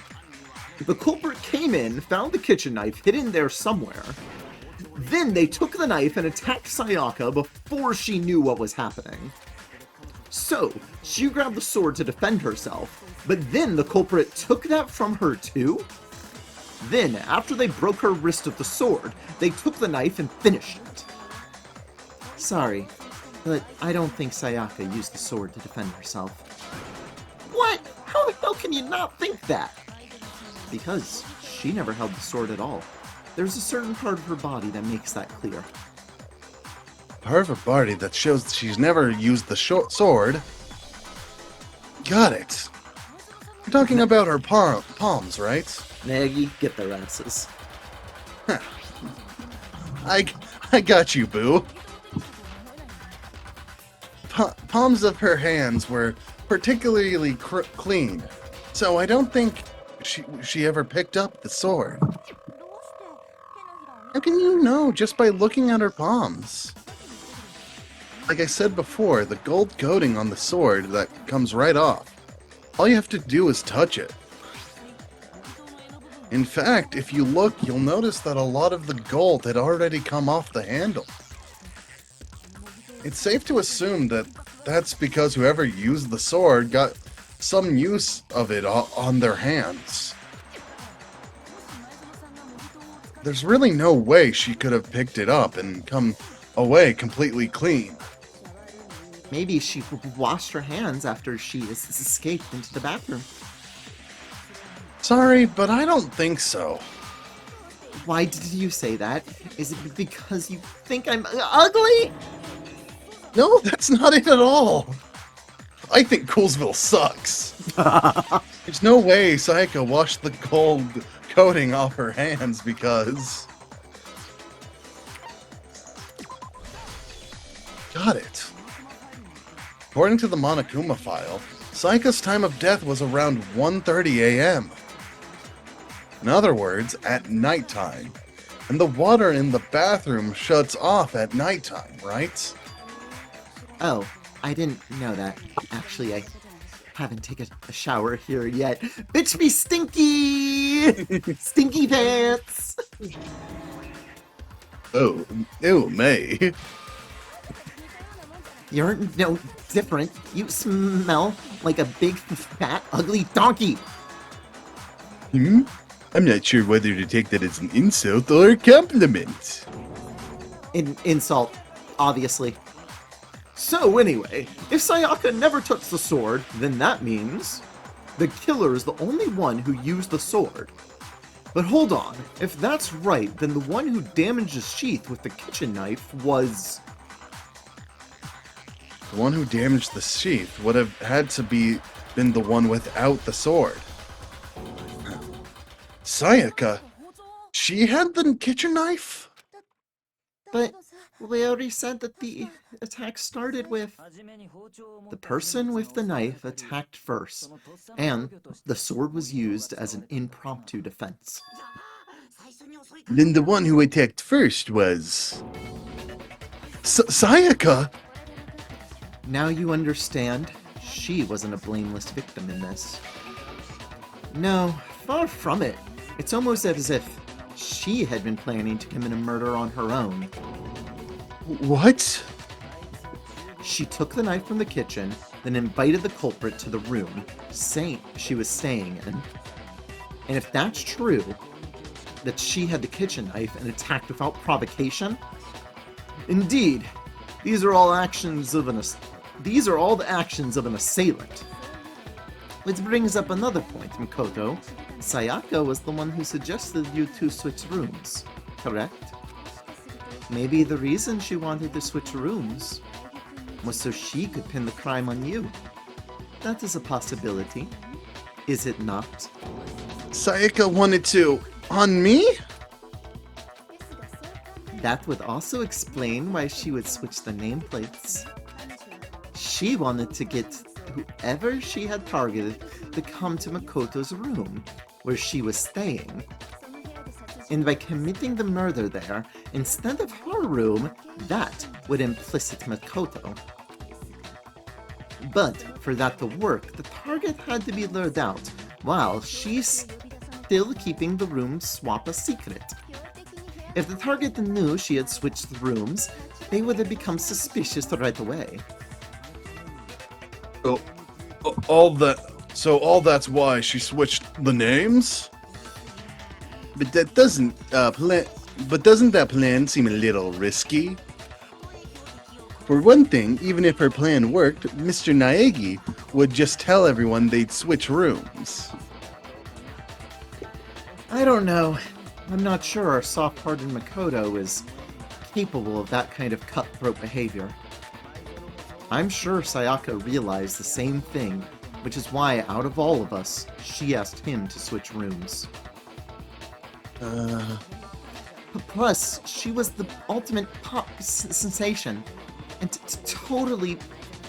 The culprit came in, found the kitchen knife hidden there somewhere. Then they took the knife and attacked Sayaka before she knew what was happening. So, she grabbed the sword to defend herself, but then the culprit took that from her too? Then, after they broke her wrist with the sword, they took the knife and finished it. Sorry, but I don't think Sayaka used the sword to defend herself. What? How the hell can you not think that? Because she never held the sword at all. There's a certain part of her body that makes that clear. Part of her body that shows that she's never used the sword? Got it. You're talking about her palms, right? Nagi, get their asses. I got you, boo. Palms of her hands were particularly clean, so I don't think she ever picked up the sword. How can you know just by looking at her palms? Like I said before, the gold coating on the sword that comes right off. All you have to do is touch it. In fact, if you look, you'll notice that a lot of the gold had already come off the handle. It's safe to assume that that's because whoever used the sword got some use of it on their hands. There's really no way she could have picked it up and come away completely clean. Maybe she washed her hands after she escaped into the bathroom. Sorry, but I don't think so. Why did you say that? Is it because you think I'm ugly? No, that's not it at all. I think Coolsville sucks. There's no way Sayaka washed the gold coating off her hands because... Got it. According to the Monokuma file, Sayaka's time of death was around 1:30 a.m. In other words, at nighttime. And the water in the bathroom shuts off at nighttime, right? Oh, I didn't know that. Actually, I haven't taken a shower here yet. Bitch be stinky! Stinky pants! Oh, ew, May. You're no different. You smell like a big, fat, ugly donkey! I'm not sure whether to take that as an insult or a compliment. Insult, obviously. So anyway, if Sayaka never touched the sword, then that means the killer is the only one who used the sword. But hold on, if that's right, then the one who damaged his sheath with the kitchen knife was... The one who damaged the sheath would have had to been the one without the sword. Sayaka? She had the kitchen knife? But we already said that the attack started with... The person with the knife attacked first, and the sword was used as an impromptu defense. Then the one who attacked first was... Sayaka? Now you understand, she wasn't a blameless victim in this. No, far from it. It's almost as if she had been planning to commit a murder on her own. What? She took the knife from the kitchen, then invited the culprit to the room, saying she was staying in. And if that's true, that she had the kitchen knife and attacked without provocation, indeed, these are all the actions of an assailant. Which brings up another point, Makoto. Sayaka was the one who suggested you two switch rooms, correct? Maybe the reason she wanted to switch rooms was so she could pin the crime on you. That is a possibility, is it not? Sayaka wanted to... on me? That would also explain why she would switch the nameplates. She wanted to get whoever she had targeted to come to Makoto's room, where she was staying. And by committing the murder there, instead of her room, that would implicit Makoto. But for that to work, the target had to be lured out, while she's still keeping the room swap a secret. If the target knew she had switched rooms, they would have become suspicious right away. Oh, all that. So all that's why she switched the names. But that doesn't plan. But doesn't that plan seem a little risky? For one thing, even if her plan worked, Mr. Naegi would just tell everyone they'd switch rooms. I don't know. I'm not sure our soft-hearted Makoto is capable of that kind of cutthroat behavior. I'm sure Sayaka realized the same thing, which is why, out of all of us, she asked him to switch rooms. Plus, she was the ultimate pop sensation, and totally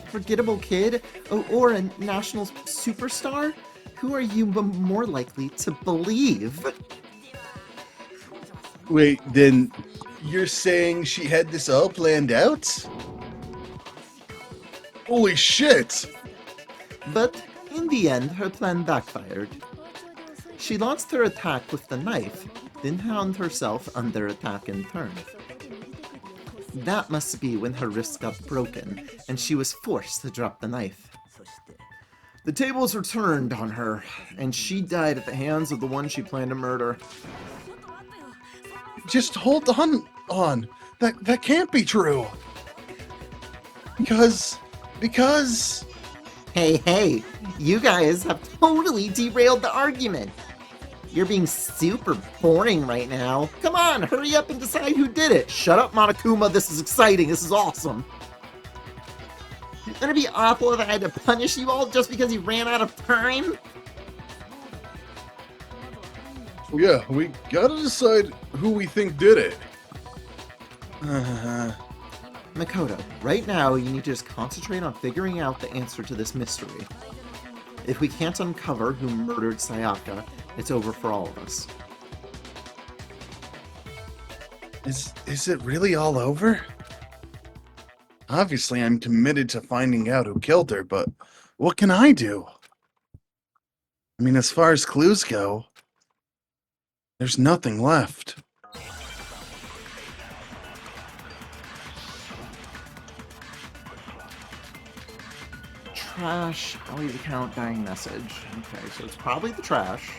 forgettable kid, or a national superstar? Who are you more likely to believe? Wait, then you're saying she had this all planned out? Holy shit! But in the end, her plan backfired. She launched her attack with the knife, then found herself under attack in turn. That must be when her wrist got broken, and she was forced to drop the knife. The tables were turned on her, and she died at the hands of the one she planned to murder. Just hold on. That can't be true. Because Hey, you guys have totally derailed the argument. You're being super boring right now. Come on, hurry up and decide who did it. Shut up, Monokuma, this is exciting, this is awesome. Wouldn't it be awful if I had to punish you all just because you ran out of time? yeah, we gotta decide who we think did it. Makoto, right now you need to just concentrate on figuring out the answer to this mystery. If we can't uncover who murdered Sayaka, it's over for all of us. Is it really all over? Obviously, I'm committed to finding out who killed her, but what can I do? I mean, as far as clues go, there's nothing left. Trash, always account, dying message. Okay, so it's probably the trash.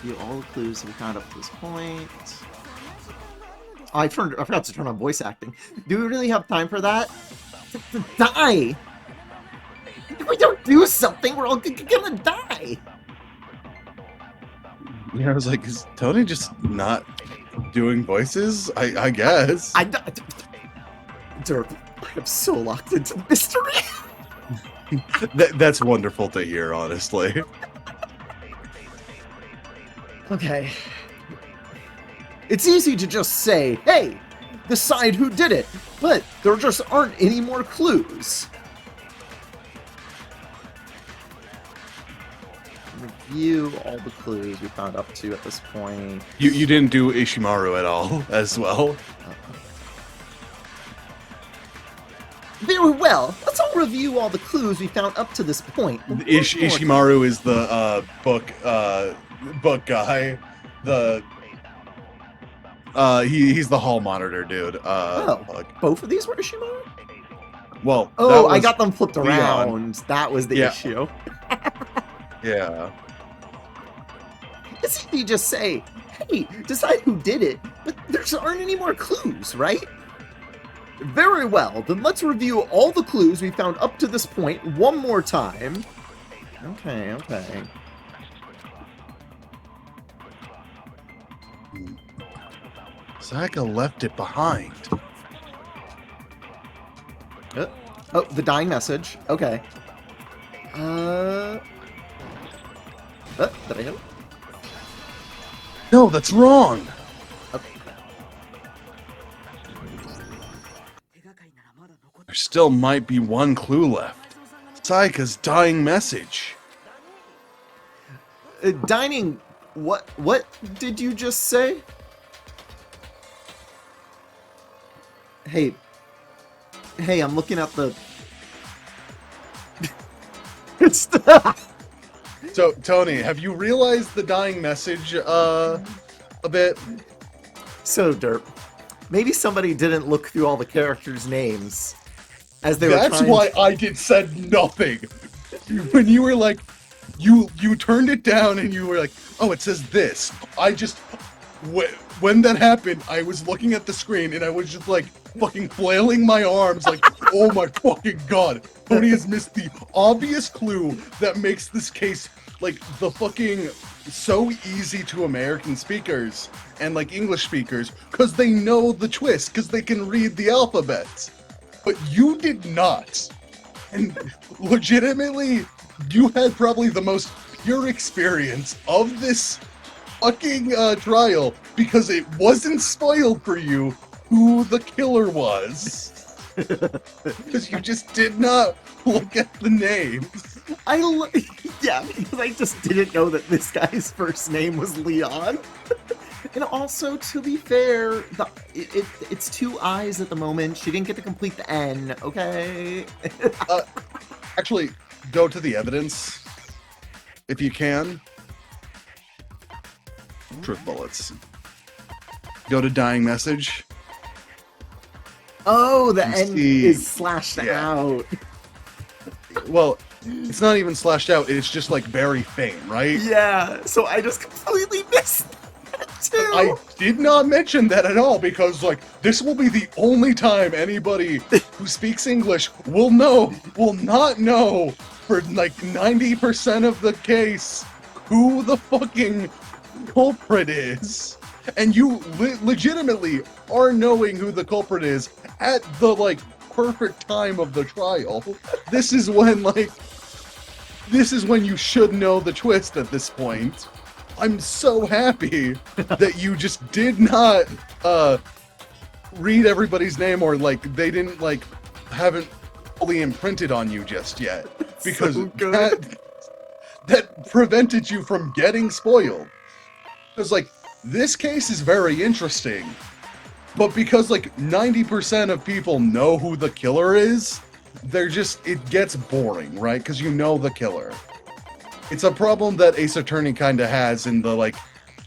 View all the clues that we found up to this point. Oh, I forgot to turn on voice acting. Do we really have time for that? To die! If we don't do something, we're all gonna die! Yeah, I was like, is Tony just not doing voices? I guess. Derp, I'm so locked into the mystery. That's wonderful to hear, honestly. Okay. It's easy to just say, hey, decide who did it, but there just aren't any more clues. Review all the clues we found up to at this point. You didn't do Ishimaru at all, as well. Very well. Let's all review all the clues we found up to this point. Ishimaru is the book guy. He's the hall monitor dude. Both of these were Ishimaru? Well, oh, I got them flipped Leon. around. That was the issue. Yeah. It's easy to just say, hey, decide who did it, but there aren't any more clues, right? Very well, then let's review all the clues we found up to this point one more time. Okay. Sayaka left it behind. Oh, the dying message. Okay. Did I hit it? No, that's wrong. Okay. There still might be one clue left. Sayaka's dying message. Dining... What did you just say? Hey, I'm looking at the... So, Tony, have you realized the dying message, a bit? So, Derp, maybe somebody didn't look through all the characters' names as they were That's trying why to... I said nothing. When you were like, you turned it down and you were like, oh, it says this. When that happened, I was looking at the screen and I was just like fucking flailing my arms like, oh my fucking god. Tony has missed the obvious clue that makes this case like the fucking so easy to American speakers and like English speakers because they know the twist because they can read the alphabet. But you did not. And legitimately, you had probably the most pure experience of this fucking trial because it wasn't spoiled for you who the killer was. Because you just did not look at the names. Yeah, because I just didn't know that this guy's first name was Leon. And also, to be fair, it's two I's at the moment. She didn't get to complete the N, okay? Actually, go to the evidence. If you can. Truth bullets. Go to dying message. Oh, the You N see- is slashed yeah. out. Well, it's not even slashed out. It's just like very faint, right? Yeah, so I just completely missed that too. I did not mention that at all because, like, this will be the only time anybody who speaks English will not know for like 90% of the case who the fucking culprit is. And you legitimately are knowing who the culprit is at the, like, perfect time of the trial. This is when you should know the twist at this point. I'm so happy that you just did not read everybody's name or like they didn't like haven't fully imprinted on you just yet because So good. that prevented you from getting spoiled. Because like this case is very interesting, but because like 90% of people know who the killer is, it gets boring, right? Because you know the killer. It's a problem that Ace Attorney kind of has in the, like,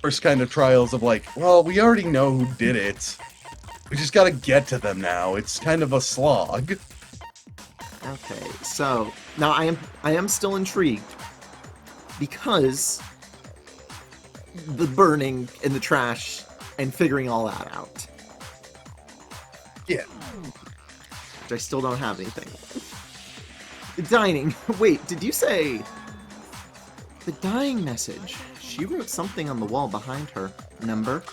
first kind of trials of, like, well, we already know who did it. We just gotta get to them now. It's kind of a slog. Okay, so now I am still intrigued because the burning in the trash and figuring all that out. Yeah. Which I still don't have anything. Dining. Wait, did you say the dying message? She wrote something on the wall behind her. Number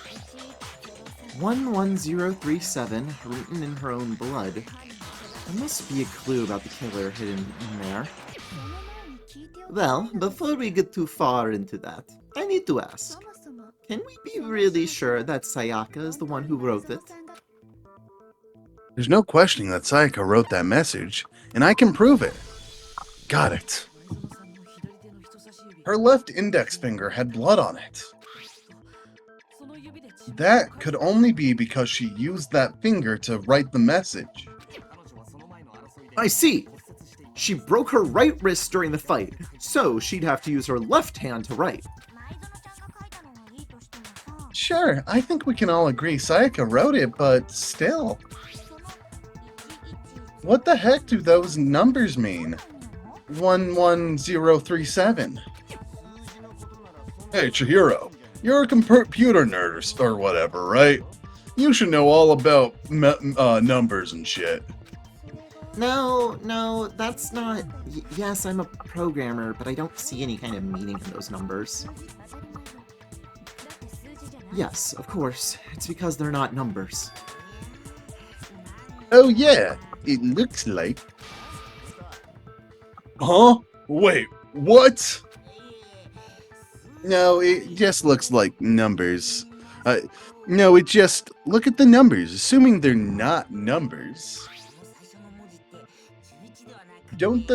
11037, written in her own blood. There must be a clue about the killer hidden in there. Well, before we get too far into that, I need to ask, can we be really sure that Sayaka is the one who wrote it? There's no questioning that Sayaka wrote that message, and I can prove it. Got it. Her left index finger had blood on it. That could only be because she used that finger to write the message. I see! She broke her right wrist during the fight, so she'd have to use her left hand to write. Sure, I think we can all agree Sayaka wrote it, but still. What the heck do those numbers mean? 11037. Hey, Chihiro, you're a computer nerd or whatever, right? You should know all about numbers and shit. No, that's not... Yes, I'm a programmer, but I don't see any kind of meaning in those numbers. Yes, of course. It's because they're not numbers. Oh yeah, it looks like. Huh? Wait, what? No, it just looks like numbers. No, it just... Look at the numbers, assuming they're not numbers. Don't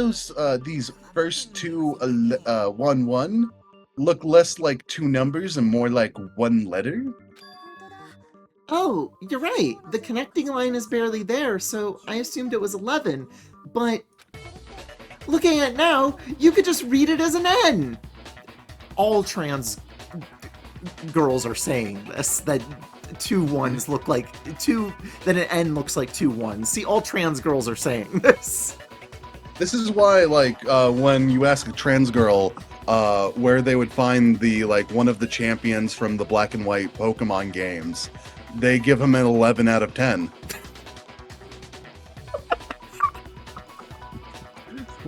these first two 1-1 look less like two numbers and more like one letter? Oh, you're right. The connecting line is barely there, so I assumed it was 11. But looking at it now, you could just read it as an N. All trans girls are saying this, that two ones look like two, that an N looks like two ones. See, all trans girls are saying this. This is why, like, when you ask a trans girl where they would find the, like, one of the champions from the black and white Pokemon games, they give him an 11 out of 10.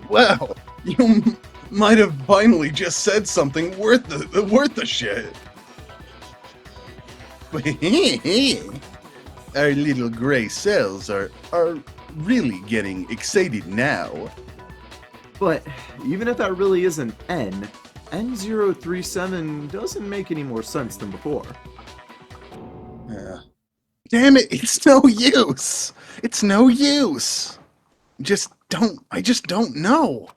Wow, you might have finally just said something worth the shit. Our little gray cells are really getting excited now. But even if that really is an N, N037 doesn't make any more sense than before. Yeah. Damn it, it's no use. It's no use. I just don't know.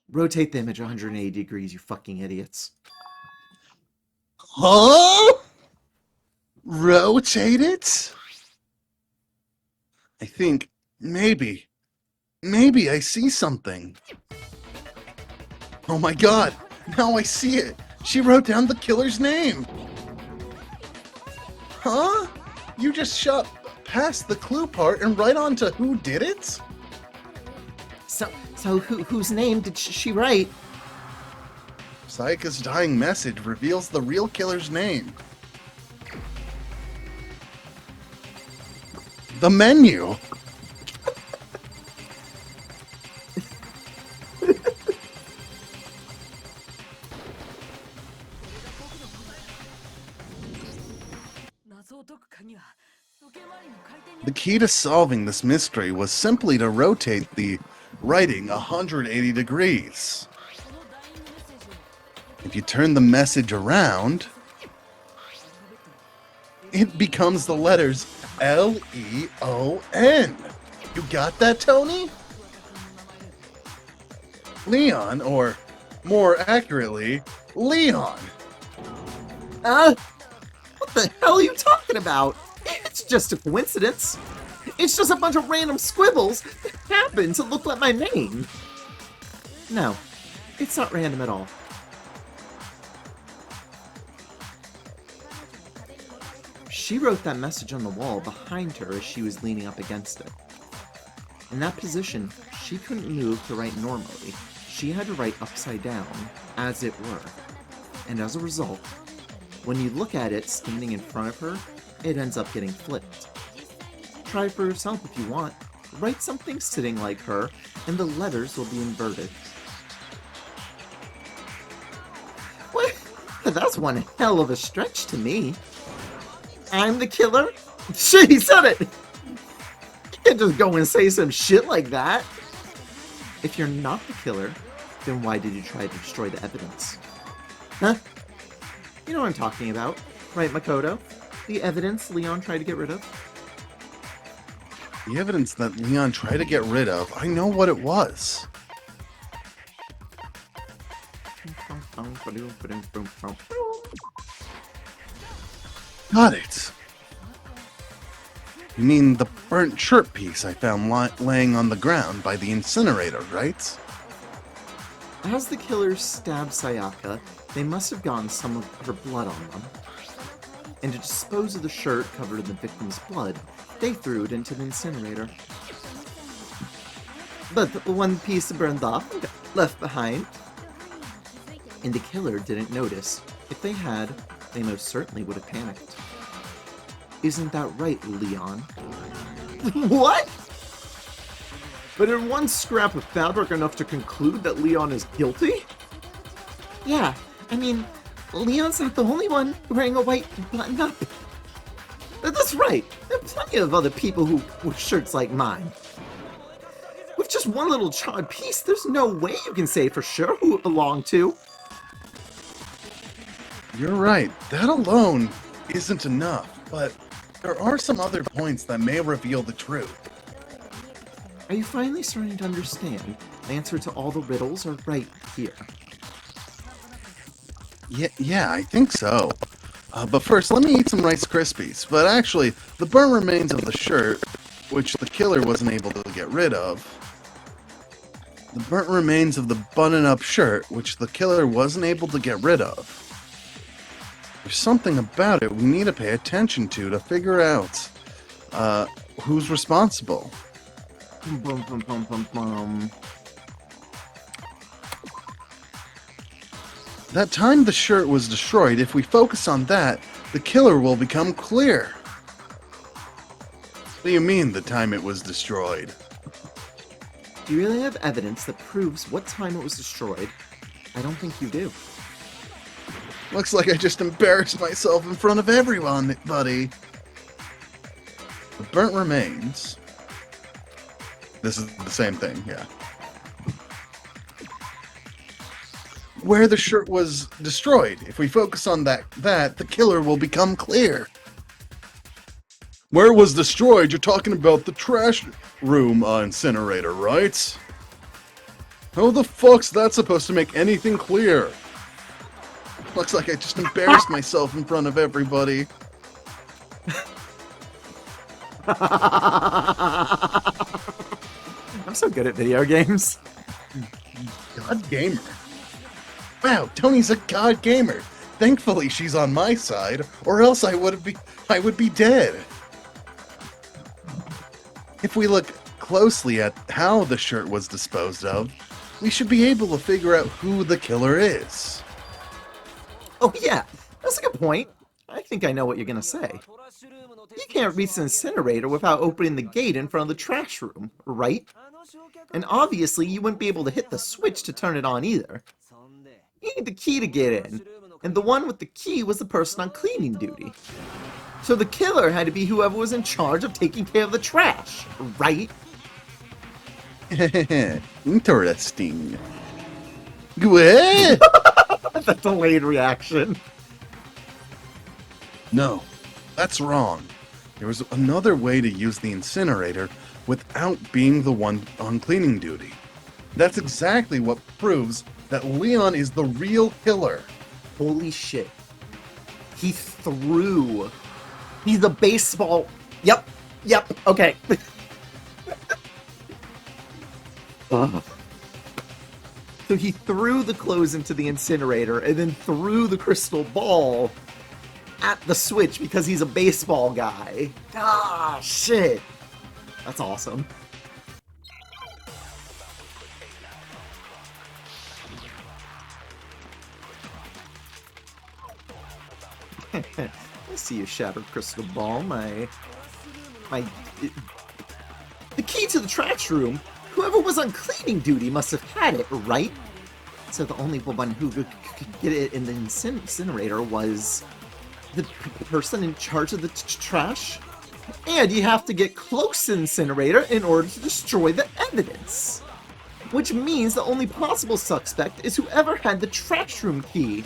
Rotate the image 180 degrees, you fucking idiots. Huh? Rotate it? I think maybe I see something. Oh my god, now I see it. She wrote down the killer's name. Huh? You just shot past the clue part and right on to who did it? So whose name did she write? Sayaka's dying message reveals the real killer's name. The menu. The key to solving this mystery was simply to rotate the writing 180 degrees. If you turn the message around, it becomes the letters Leon. You got that, Tony? Leon, or more accurately, Leon. What the hell are you talking about? It's just a coincidence. It's just a bunch of random squibbles that happen to look like my name. No, it's not random at all. She wrote that message on the wall behind her as she was leaning up against it. In that position, she couldn't move to write normally. She had to write upside down, as it were. And as a result, when you look at it standing in front of her, it ends up getting flipped. Try for yourself if you want. Write something sitting like her, and the letters will be inverted. What? That's one hell of a stretch to me. I'm the killer? She said it! You can't just go and say some shit like that. If you're not the killer, then why did you try to destroy the evidence? Huh? You know what I'm talking about, right, Makoto? The evidence Leon tried to get rid of? The evidence that Leon tried to get rid of, I know what it was. Got it. You mean the burnt shirt piece I found laying on the ground by the incinerator, right? As the killers stabbed Sayaka, they must have gotten some of her blood on them. And to dispose of the shirt covered in the victim's blood, they threw it into the incinerator. But the one piece burned off and got left behind. And the killer didn't notice. If they had, they most certainly would have panicked. Isn't that right, Leon? What? But in one scrap of fabric enough to conclude that Leon is guilty? Yeah, I mean, Leon's not the only one wearing a white button-up. That's right, there are plenty of other people who wear shirts like mine. With just one little charred piece, there's no way you can say for sure who it belonged to. You're right, that alone isn't enough, but there are some other points that may reveal the truth. Are you finally starting to understand? The answer to all the riddles are right here. Yeah, I think so. But first, let me eat some Rice Krispies. But actually, the burnt remains of the shirt, which the killer wasn't able to get rid of. The burnt remains of the button-up shirt, which the killer wasn't able to get rid of. There's something about it we need to pay attention to figure out who's responsible. Bum, bum, bum, bum, bum. That time the shirt was destroyed, if we focus on that, the killer will become clear. What do you mean, the time it was destroyed? Do you really have evidence that proves what time it was destroyed? I don't think you do. Looks like I just embarrassed myself in front of everyone, buddy. The burnt remains. This is the same thing, yeah. Where the shirt was destroyed. If we focus on that, the killer will become clear. Where it was destroyed, you're talking about the trash room incinerator, right? How the fuck's that supposed to make anything clear? Looks like I just embarrassed myself in front of everybody. I'm so good at video games. God gamer. Wow, Tony's a god gamer. Thankfully she's on my side, or else I would be dead. If we look closely at how the shirt was disposed of, we should be able to figure out who the killer is. Oh yeah, that's a good point. I think I know what you're gonna say. You can't reach the incinerator without opening the gate in front of the trash room, right? And obviously you wouldn't be able to hit the switch to turn it on either. You need the key to get in, and the one with the key was the person on cleaning duty. So the killer had to be whoever was in charge of taking care of the trash, right? Interesting. What? The delayed reaction. No, that's wrong. There was another way to use the incinerator without being the one on cleaning duty. That's exactly what proves that Leon is the real killer. Holy shit. He's a baseball. Yep, okay. So he threw the clothes into the incinerator and then threw the crystal ball at the switch because he's a baseball guy. Ah, shit. That's awesome. I see you, shattered crystal ball. The key to the trash room. Whoever was on cleaning duty must have had it, right? So the only one who could get it in the incinerator was the person in charge of the trash. And you have to get close to the incinerator in order to destroy the evidence. Which means the only possible suspect is whoever had the trash room key.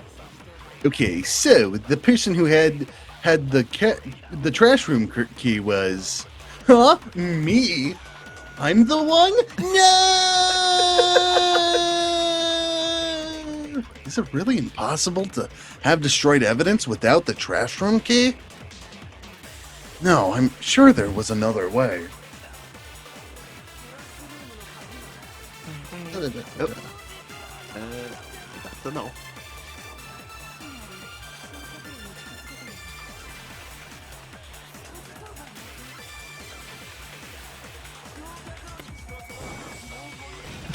Okay, so the person who had the trash room key was, me. I'm the one? No! Is it really impossible to have destroyed evidence without the trash room key? No, I'm sure there was another way. I don't know.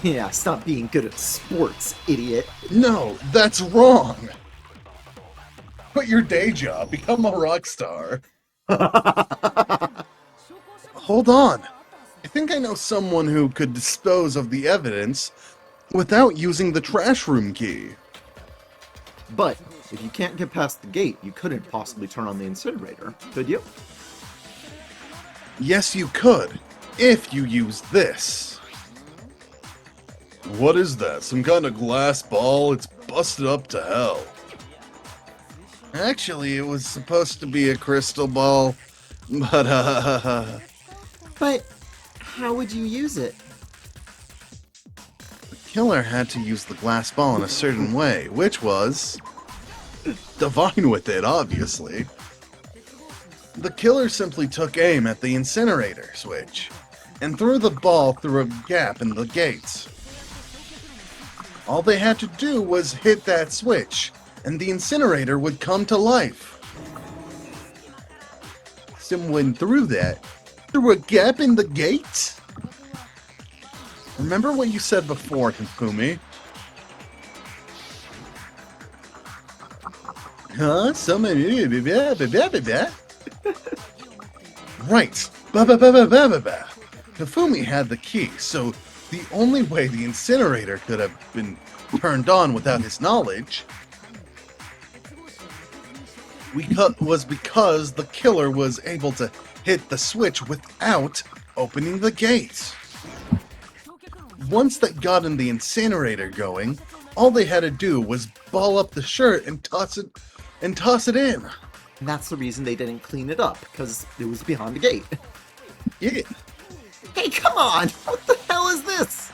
Yeah, stop being good at sports, idiot. No, that's wrong. Quit your day job, become a rock star. Hold on. I think I know someone who could dispose of the evidence without using the trash room key. But if you can't get past the gate, you couldn't possibly turn on the incinerator, could you? Yes, you could, if you use this. What is that? Some kind of glass ball? It's busted up to hell. Actually, it was supposed to be a crystal ball, but But how would you use it? the killer had to use the glass ball in a certain way, which was divine with it, obviously. The killer simply took aim at the incinerator switch and threw the ball through a gap in the gates. All they had to do was hit that switch, and the incinerator would come to life. Sim went through that. Through a gap in the gate? Remember what you said before, Hifumi? Huh? Right. Ba-ba-ba-ba-ba-ba-ba. Hifumi had the key, so the only way the incinerator could have been turned on without his knowledge was because the killer was able to hit the switch without opening the gate. Once that got in the incinerator going, all they had to do was ball up the shirt and toss it in. And that's the reason they didn't clean it up, because it was behind the gate. Yeah. Hey, come on! What the hell is this?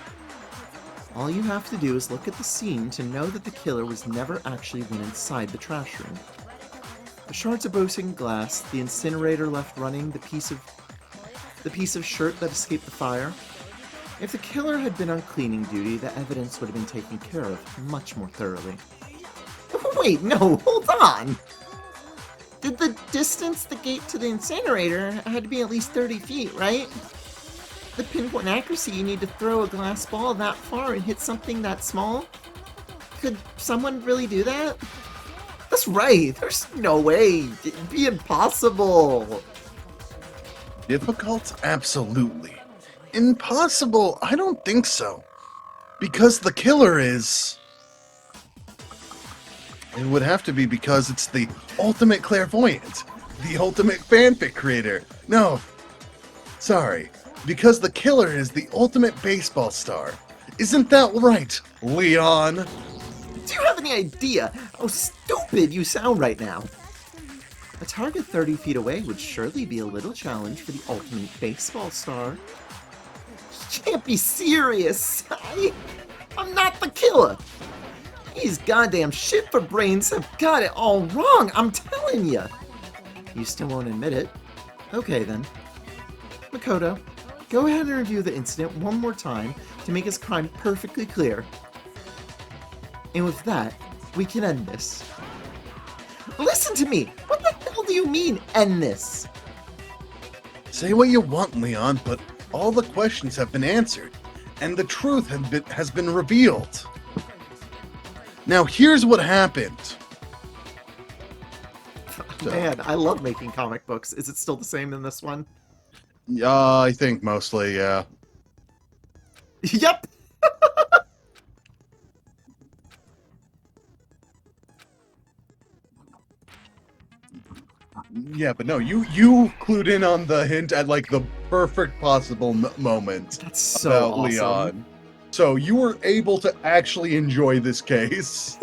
All you have to do is look at the scene to know that the killer was never actually went inside the trash room. The shards of broken glass, the incinerator left running, the piece of shirt that escaped the fire. If the killer had been on cleaning duty, the evidence would have been taken care of much more thoroughly. Wait, no, hold on! Did the distance the gate to the incinerator had to be at least 30 feet, right? The pinpoint accuracy you need to throw a glass ball that far and hit something that small? Could someone really do that? That's right, there's no way. It'd be impossible. Difficult? Absolutely. Impossible? I don't think so. Because the killer is... It would have to be because it's the ultimate clairvoyant. The ultimate fanfic creator. No. Sorry. Because the killer is the ultimate baseball star. Isn't that right, Leon? Do you have any idea how stupid you sound right now? A target 30 feet away would surely be a little challenge for the ultimate baseball star. You can't be serious. I'm not the killer. These goddamn shit for brains have got it all wrong, I'm telling you. You still won't admit it. Okay then. Makoto, go ahead and review the incident one more time to make his crime perfectly clear. And with that, we can end this. Listen to me! What the hell do you mean, end this? Say what you want, Leon, but all the questions have been answered, and the truth has been revealed. Now here's what happened. Man, I love making comic books. Is it still the same in this one? I think mostly, yeah. Yep! Yeah, but no, you clued in on the hint at like the perfect possible moment. That's so about awesome. Leon. So you were able to actually enjoy this case.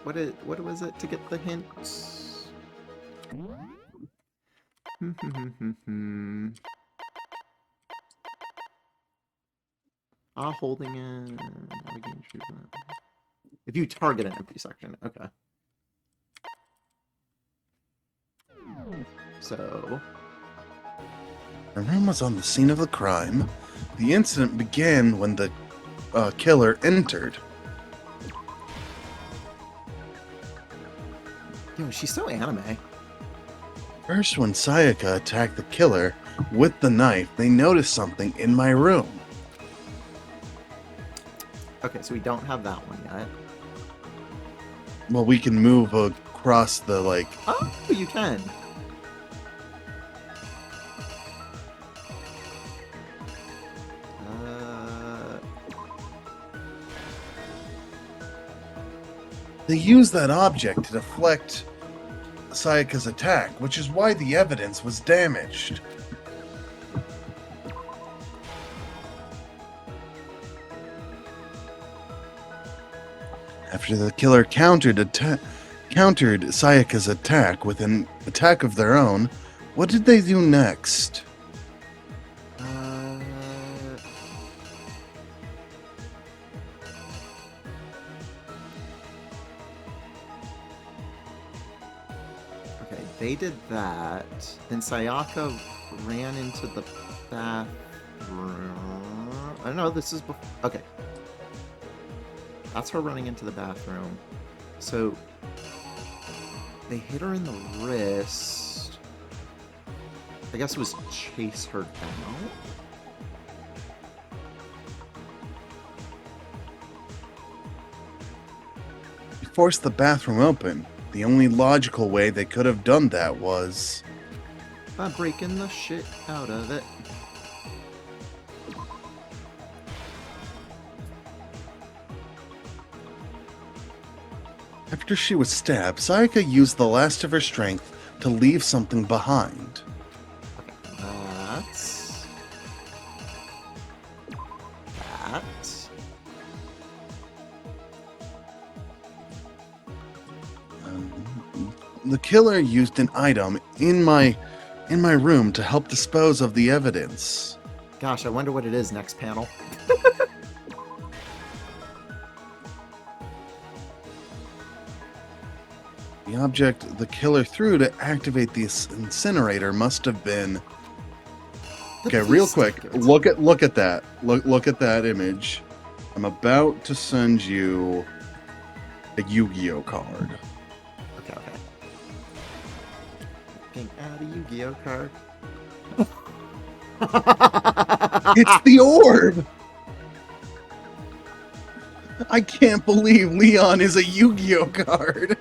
What was it to get the hint? Holding it. If you target an empty section, okay. So... The room was on the scene of the crime. The incident began when the killer entered. Yo, she's so anime. First, when Sayaka attacked the killer with the knife, they noticed something in my room. Okay, so we don't have that one yet. Well, we can move across the, like... Oh, you can. They used that object to deflect Sayaka's attack, which is why the evidence was damaged. After the killer countered Sayaka's attack with an attack of their own, what did they do next? Okay, they did that. Then Sayaka ran into the bathroom. I know this is before. Okay. That's her running into the bathroom. So they hit her in the wrist. I guess it was chase her down. You forced the bathroom open. The only logical way they could have done that was By breaking the shit out of it. after she was stabbed, Sayaka used the last of her strength to leave something behind. That's... That... The killer used an item in my room to help dispose of the evidence. Gosh, I wonder what it is next panel. The object the killer threw to activate the incinerator must have been... Okay, real quick, look at that. Look at that image. I'm about to send you a Yu-Gi-Oh card. Okay. Looking at a Yu-Gi-Oh card. It's the orb! I can't believe Leon is a Yu-Gi-Oh card.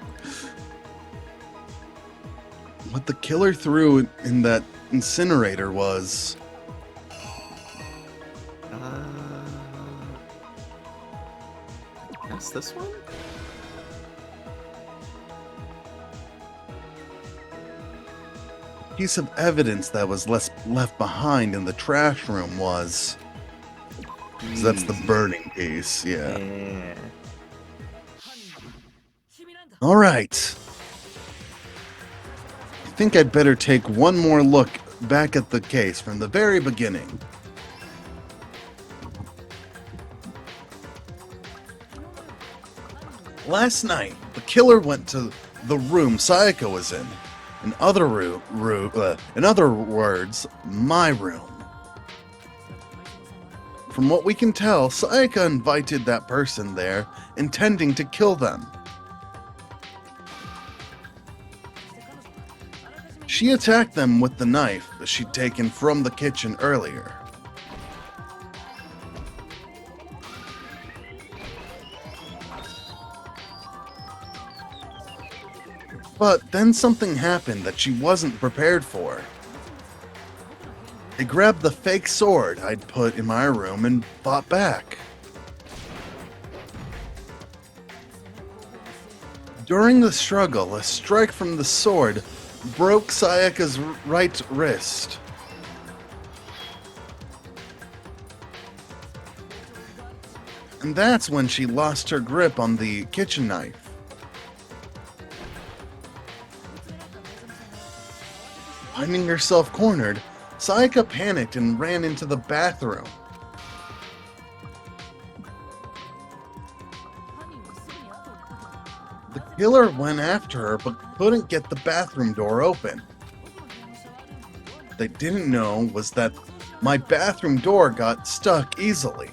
What the killer threw in that incinerator was... That's this one? Piece of evidence that was left behind in the trash room was... So that's the burning piece, yeah. Alright. I think I'd better take one more look back at the case from the very beginning. Last night, the killer went to the room Sayaka was in. In other words, my room. From what we can tell, Sayaka invited that person there, intending to kill them. She attacked them with the knife that she'd taken from the kitchen earlier. But then something happened that she wasn't prepared for. They grabbed the fake sword I'd put in my room and fought back. During the struggle, a strike from the sword broke Sayaka's right wrist. And that's when she lost her grip on the kitchen knife. Finding herself cornered, Sayaka panicked and ran into the bathroom. The killer went after her but couldn't get the bathroom door open. What they didn't know was that my bathroom door got stuck easily,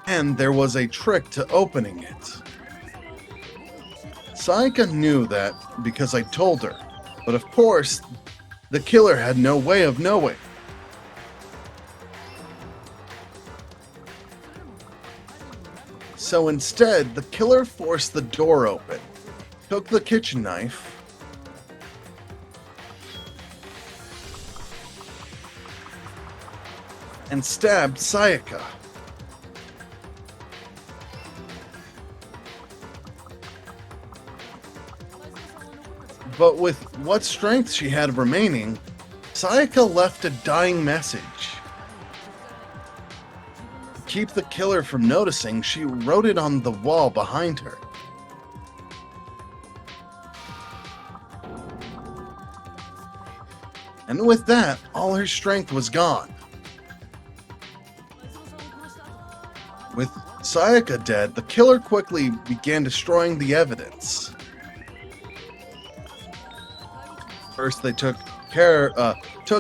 and there was a trick to opening it. Sayaka knew that because I told her, but of course, the killer had no way of knowing. So instead, the killer forced the door open, took the kitchen knife, and stabbed Sayaka. But with what strength she had remaining, Sayaka left a dying message. To keep the killer from noticing, she wrote it on the wall behind her. And with that, all her strength was gone. With Sayaka dead, the killer quickly began destroying the evidence. First, they took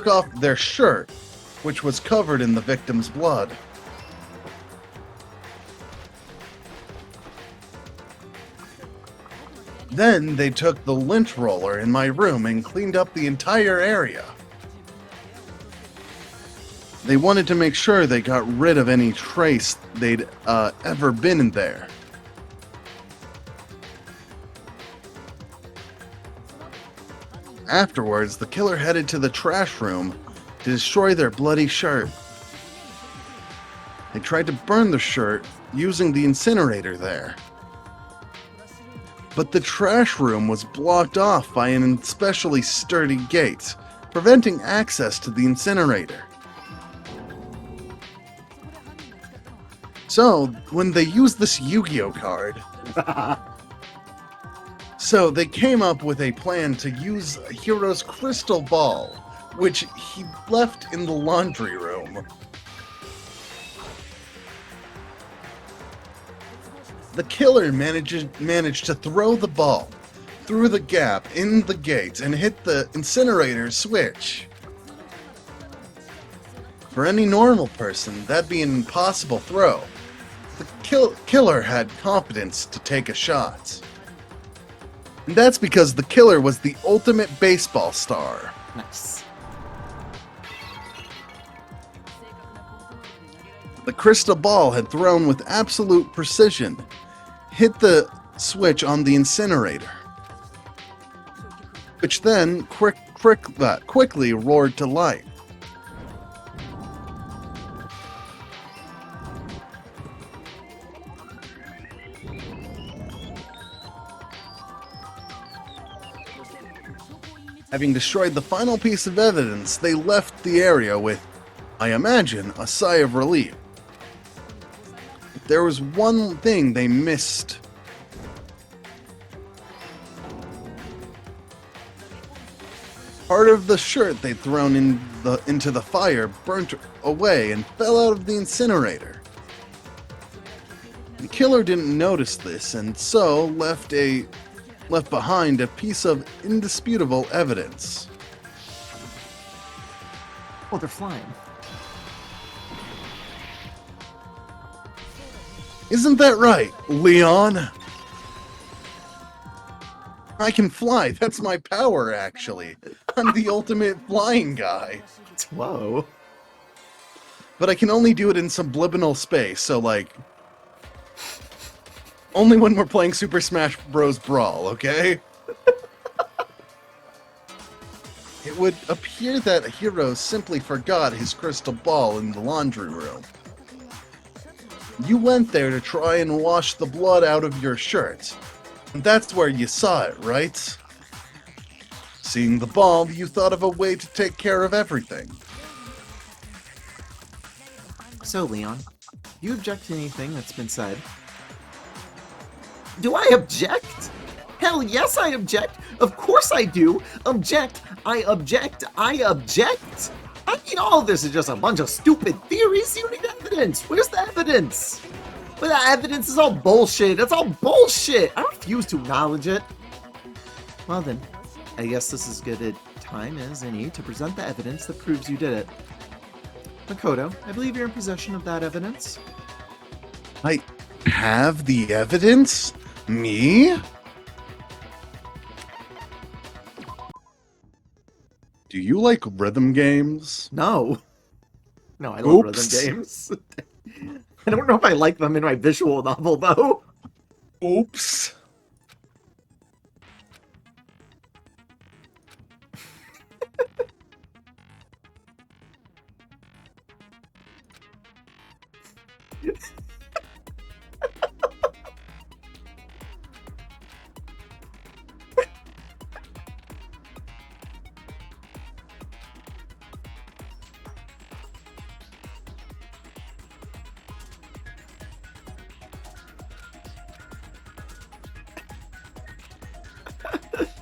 off their shirt, which was covered in the victim's blood. Then they took the lint roller in my room and cleaned up the entire area. They wanted to make sure they got rid of any trace they'd ever been in there. Afterwards, the killer headed to the trash room to destroy their bloody shirt. They tried to burn the shirt using the incinerator there. But the trash room was blocked off by an especially sturdy gate, preventing access to the incinerator. So, when they used this Yu-Gi-Oh card, so they came up with a plan to use Hiro's crystal ball, which he left in the laundry room. The killer managed to throw the ball through the gap in the gate and hit the incinerator switch. For any normal person, that'd be an impossible throw. The killer had confidence to take a shot. And that's because the killer was the ultimate baseball star. Nice. The crystal ball had thrown with absolute precision, hit the switch on the incinerator, which then quickly roared to life. Having destroyed the final piece of evidence, they left the area with, I imagine, a sigh of relief. But there was one thing they missed. Part of the shirt they'd thrown into the fire burnt away and fell out of the incinerator. The killer didn't notice this and so left behind a piece of indisputable evidence. Oh, they're flying. Isn't that right, Leon? I can fly. That's my power, actually. I'm the ultimate flying guy. Whoa. But I can only do it in subliminal space, so like... only when we're playing Super Smash Bros. Brawl, okay? It would appear that Hiro simply forgot his crystal ball in the laundry room. You went there to try and wash the blood out of your shirt. And that's where you saw it, right? Seeing the ball, you thought of a way to take care of everything. So, Leon, do you object to anything that's been said? Do I object? Hell yes, I object. Of course I do. Object. I object. I object. All this is just a bunch of stupid theories. You need evidence. Where's the evidence? Well, that evidence is all bullshit. That's all bullshit. I refuse to acknowledge it. Well then, I guess this is as good a time as any to present the evidence that proves you did it. Makoto, I believe you're in possession of that evidence. I have the evidence? Me? Do you like rhythm games? No. No, I love Oops. rhythm games. I don't know if I like them in my visual novel, though. Oops.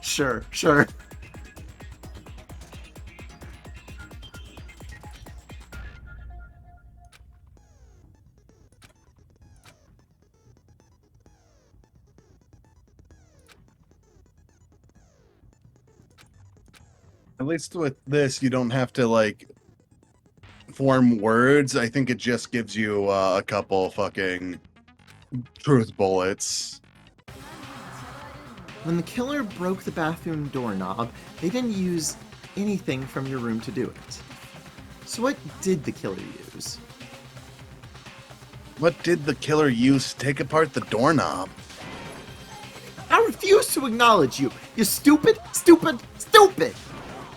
Sure, sure. At least with this, you don't have to, like, form words. I think it just gives you a couple fucking truth bullets. When the killer broke the bathroom doorknob, they didn't use anything from your room to do it. So what did the killer use? What did the killer use to take apart the doorknob? I refuse to acknowledge you! You stupid, stupid, stupid!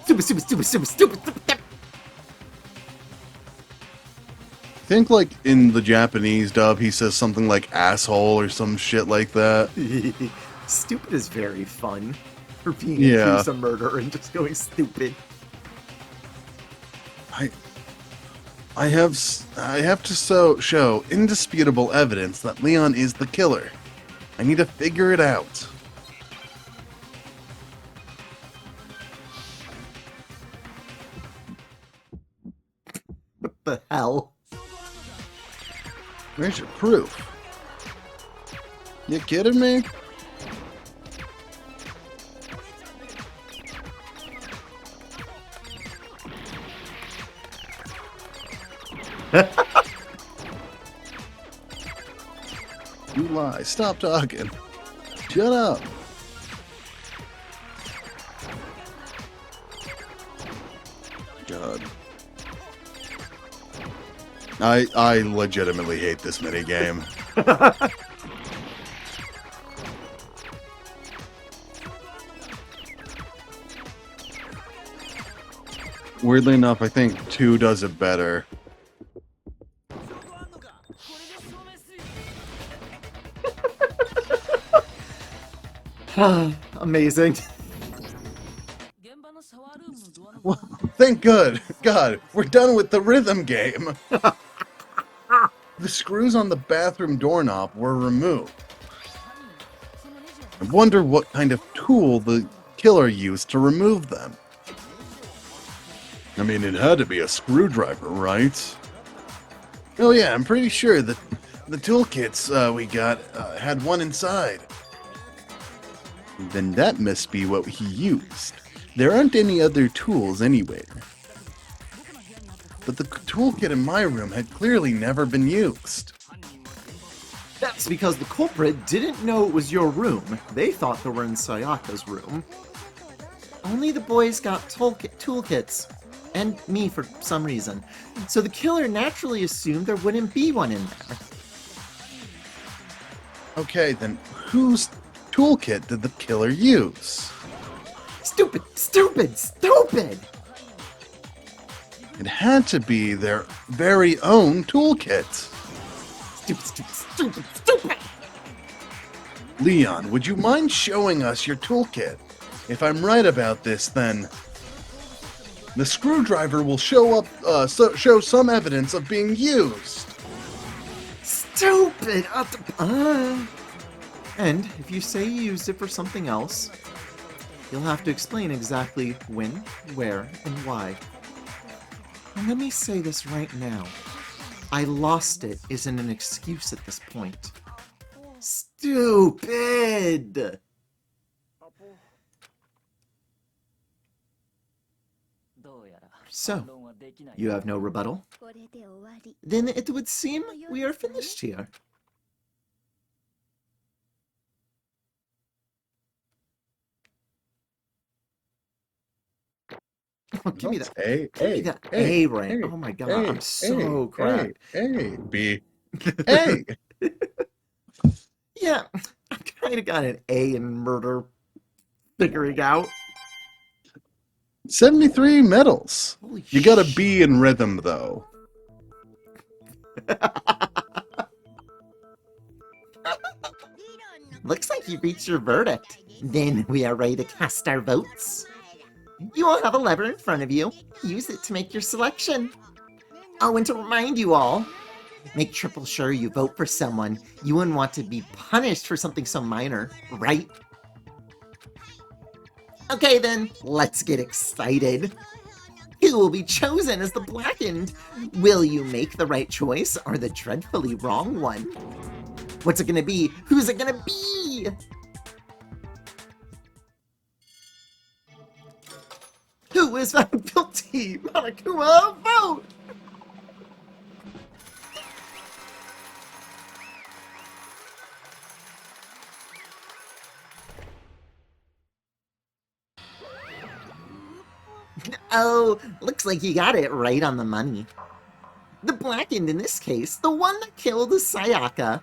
Stupid, stupid, stupid, stupid, stupid, stupid! I think, like, in the Japanese dub, he says something like asshole or some shit like that. Stupid is very fun. For being Yeah. accused of murder and just going stupid. I have to show indisputable evidence that Leon is the killer. I need to figure it out. What the hell? Where's your proof? You kidding me? You lie. Stop talking. Shut up. God. I legitimately hate this minigame. Weirdly enough, I think 2 does it better. Amazing. Well, thank God, we're done with the rhythm game. The screws on the bathroom doorknob were removed. I wonder what kind of tool the killer used to remove them. I mean, it had to be a screwdriver, right? Oh yeah, I'm pretty sure that the toolkits we got had one inside. Then that must be what he used. There aren't any other tools anywhere. But the toolkit in my room had clearly never been used. That's because the culprit didn't know it was your room. They thought they were in Sayaka's room. Only the boys got toolkits. And me for some reason. So the killer naturally assumed there wouldn't be one in there. Okay, then whose toolkit did the killer use? Stupid, stupid, stupid! It had to be their very own toolkit. Stupid, stupid, stupid, stupid! Leon, would you mind showing us your toolkit? If I'm right about this, then the screwdriver will show some evidence of being used. Stupid! And if you say you used it for something else, you'll have to explain exactly when, where, and why. And let me say this right now. I lost it isn't an excuse at this point. Stupid! So, you have no rebuttal? Then it would seem we are finished here. Oh, give me that. Give me that A rank. Oh my god, I'm so cracked. A, B, A. Yeah, I kind of got an A in murder figuring out. 73 medals. Holy You got a B in rhythm, though. Looks like you reached your verdict. Then we are ready to cast our votes. You all have a lever in front of you. Use it to make your selection. Oh, and to remind you all, make triple sure you vote for someone you wouldn't want to be punished for something so minor, right? Okay then, let's get excited. Who will be chosen as the Blackened? Will you make the right choice or the dreadfully wrong one? What's it gonna be? Who's it gonna be? Who Who is found guilty? Monokuma, vote! Oh, looks like you got it right on the money. The blackened in this case, the one that killed Sayaka,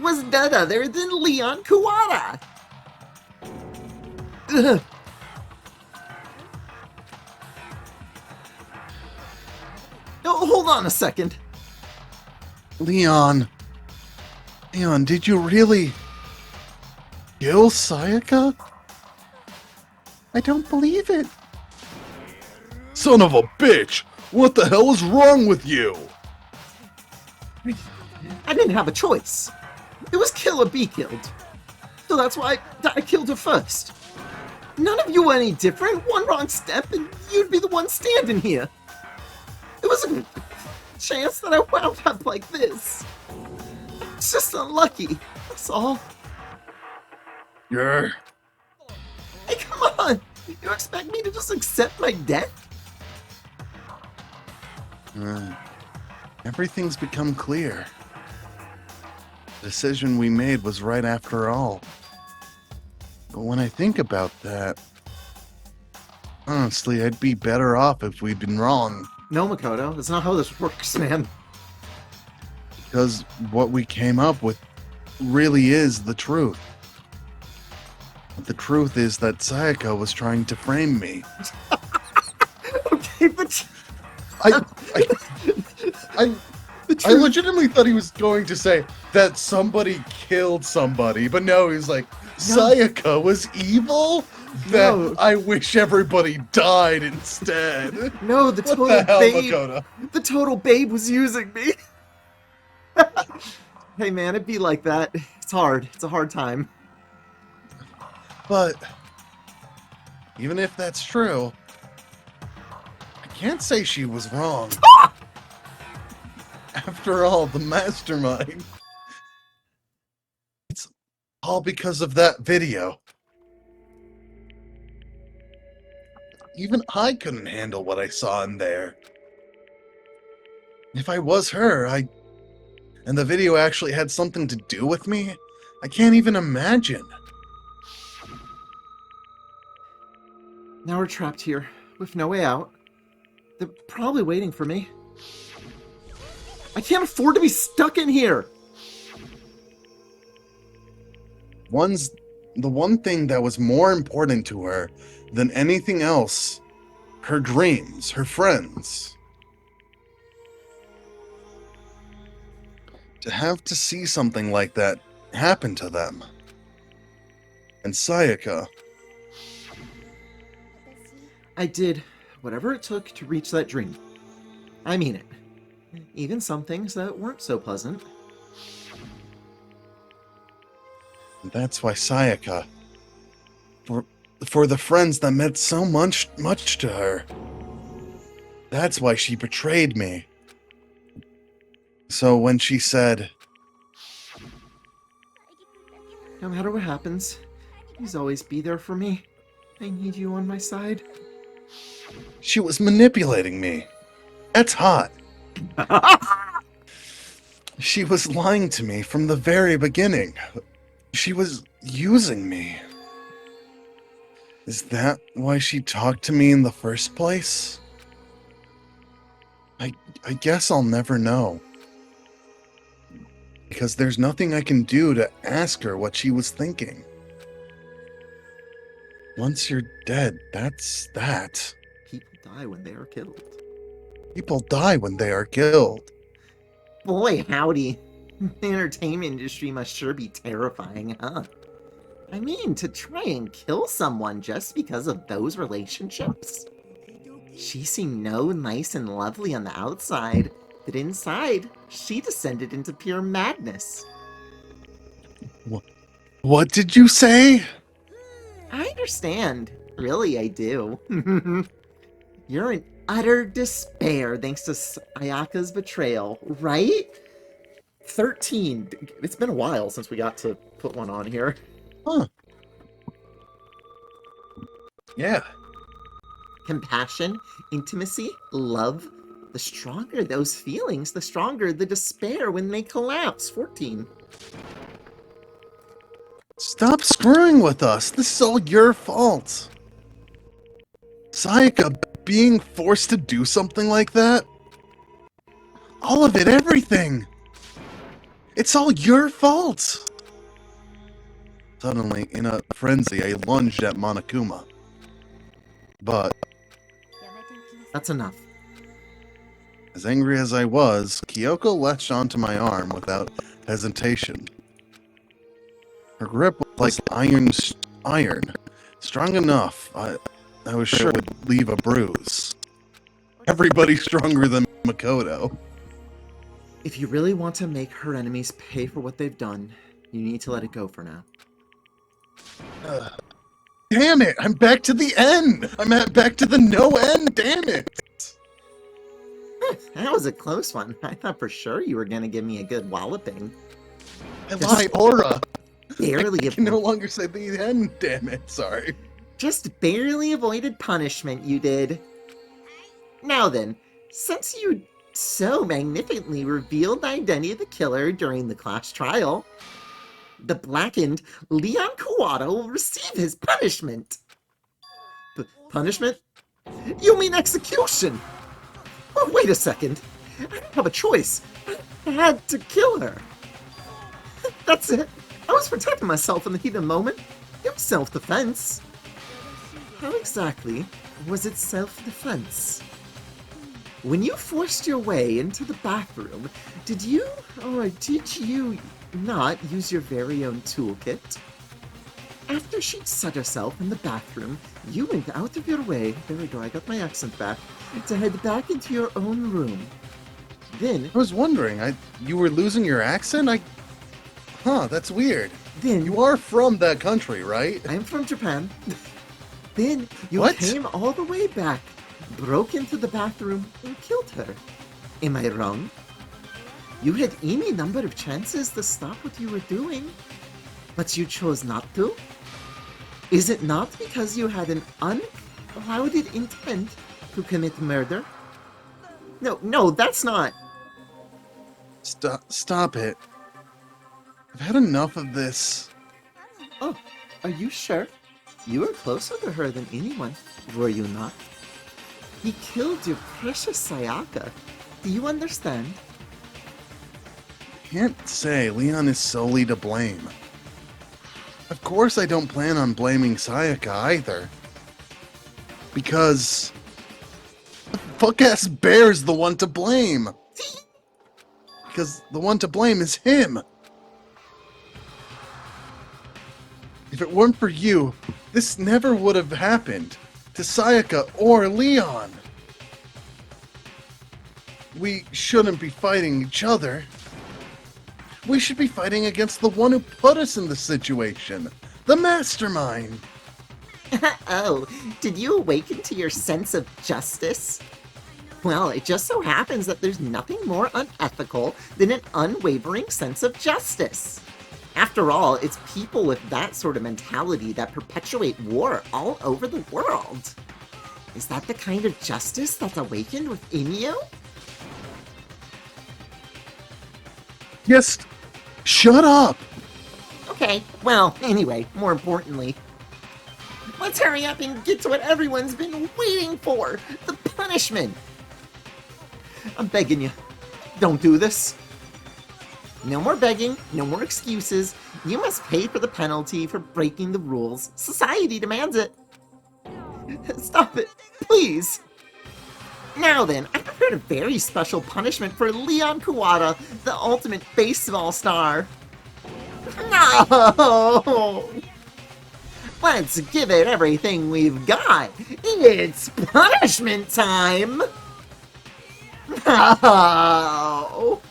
was none other than Leon Kuwata. Ugh. Oh, hold on a second. Leon, did you really kill Sayaka? I don't believe it. Son of a bitch! What the hell is wrong with you? I didn't have a choice. It was kill or be killed. So that's why I killed her first. None of you were any different. One wrong step and you'd be the one standing here. It was a chance that I wound up like this. It's just unlucky. That's all. You're... Hey, come on! You expect me to just accept my death? Everything's become clear. The decision we made was right after all. But when I think about that, honestly, I'd be better off if we'd been wrong. No, Makoto, that's not how this works, man. Because what we came up with really is the truth. The truth is that Sayaka was trying to frame me. Okay, but... I legitimately thought he was going to say that somebody killed somebody, but no, he's like, Sayaka was evil? That No. I wish everybody died instead. No, the What total the hell, babe... Makoto? The total babe was using me. Hey, man, it'd be like that. It's hard. It's a hard time. But even if that's true, I can't say she was wrong. After all, the mastermind. It's all because of that video. Even I couldn't handle what I saw in there. If I was her, and the video actually had something to do with me, I can't even imagine. Now we're trapped here, with no way out. They're probably waiting for me. I can't afford to be stuck in here! The one thing that was more important to her than anything else, her dreams, her friends. To have to see something like that happen to them. And Sayaka, I did whatever it took to reach that dream. I mean it. Even some things that weren't so pleasant. that's why Sayaka, for the friends that meant so much to her. That's why she betrayed me. So when she said, No matter what happens, please always be there for me. I need you on my side. she was manipulating me. That's hot. She was lying to me from the very beginning. She was using me. Is that why she talked to me in the first place? I guess I'll never know. Because there's nothing I can do to ask her what she was thinking. Once you're dead, that's that. People die when they are killed. People die when they are killed. Boy, howdy. The entertainment industry must sure be terrifying, huh? I mean, to try and kill someone just because of those relationships? She seemed nice and lovely on the outside, but inside, she descended into pure madness. What did you say? I understand. Really, I do. You're in utter despair thanks to Ayaka's betrayal, right? 13. It's been a while since we got to put one on here. Huh. Yeah. compassion, intimacy, love. The stronger those feelings, the stronger the despair when they collapse. 14. Stop screwing with us. This is all your fault. Sayaka being forced to do something like that? All of it, everything. It's all your fault. Suddenly, in a frenzy, I lunged at Monokuma. But, That's enough. as angry as I was, Kyoko latched onto my arm without hesitation. Her grip was like iron, strong enough. I was sure it would leave a bruise. Everybody's stronger than Makoto. If you really want to make her enemies pay for what they've done, you need to let it go for now. Damn it! I'm back to the end! Back to the no end, damn it! That was a close one. I thought for sure you were going to give me a good walloping. I lie, aura! Barely I can no longer say the end, damn it, sorry. Just barely avoided punishment, you did. Now then, since you so magnificently revealed the identity of the killer during the class trial, the blackened Leon Kawada will receive his punishment. Punishment? You mean execution? Oh, wait a second. I didn't have a choice. I had to kill her. That's it. I was protecting myself in the heat of the moment. It was self-defense. How exactly was it self-defense? When you forced your way into the bathroom, did you not use your very own toolkit? After she'd set herself in the bathroom, you went out of your way, there we go, I got my accent back, to head back into your own room. Then... I was wondering, you were losing your accent? Huh, that's weird. Then... You are from that country, right? I'm from Japan. Then you What? came all the way back, broke into the bathroom, and killed her. Am I wrong? You had any number of chances to stop what you were doing, but you chose not to? Is it not because you had an unclouded intent to commit murder? No, that's not... Stop it. I've had enough of this. Oh, are you sure? You were closer to her than anyone, were you not? He killed your precious Sayaka. Do you understand? Can't say Leon is solely to blame. Of course I don't plan on blaming Sayaka either. Because... the fuck-ass bear's the one to blame. Because the one to blame is him. If it weren't for you, this never would have happened to Sayaka or Leon. We shouldn't be fighting each other. We should be fighting against the one who put us in the situation, the mastermind. Oh, did you awaken to your sense of justice? Well, it just so happens that there's nothing more unethical than an unwavering sense of justice. After all, it's people with that sort of mentality that perpetuate war all over the world. Is that the kind of justice that's awakened within you? Just shut up. Okay, well, anyway, more importantly, let's hurry up and get to what everyone's been waiting for, the punishment. I'm begging you, don't do this. No more begging, no more excuses. You must pay for the penalty for breaking the rules. Society demands it. Stop it, please. Now then, I prepared a very special punishment for Leon Kawada, the ultimate baseball star. No! Let's give it everything we've got. It's punishment time! No!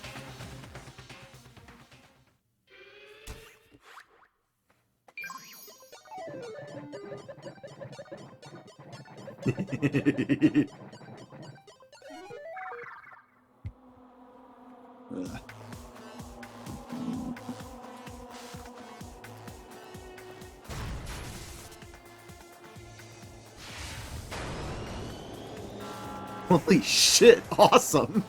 Holy shit, awesome!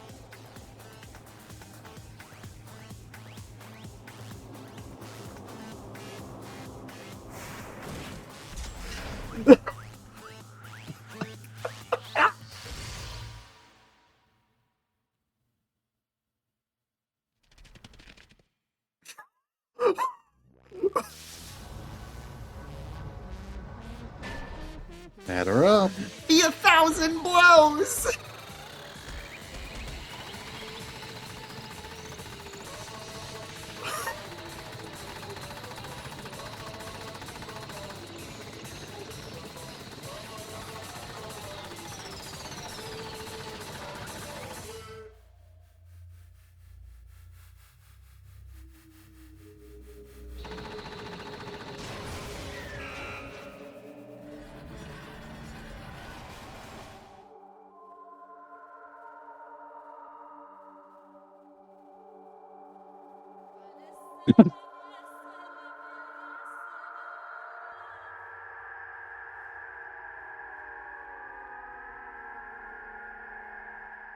Add her up. The 1,000 blows!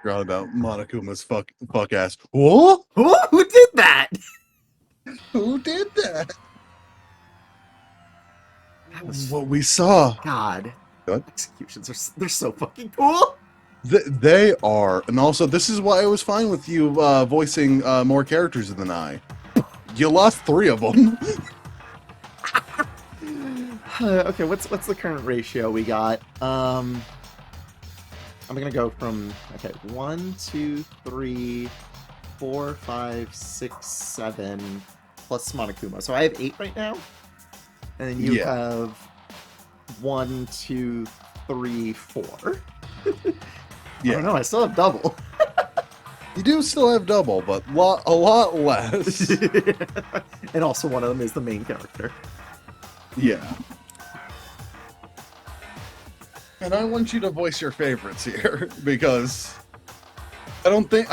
Forgot about Monokuma's fuck ass. What? Who did that? Who did that? That was What we saw. God. Good. Executions they're so fucking cool. They are, and also this is why I was fine with you voicing more characters than I. You lost 3 of them. Okay, what's the current ratio we got? I'm gonna go from 1, 2, 3, 4, 5, 6, 7 plus Monokuma. So I have 8 right now, and then you have 1, 2, 3, 4. I don't know. I still have double. You do still have double, but a lot less. And also one of them is the main character. Yeah. And I want you to voice your favorites here because I don't think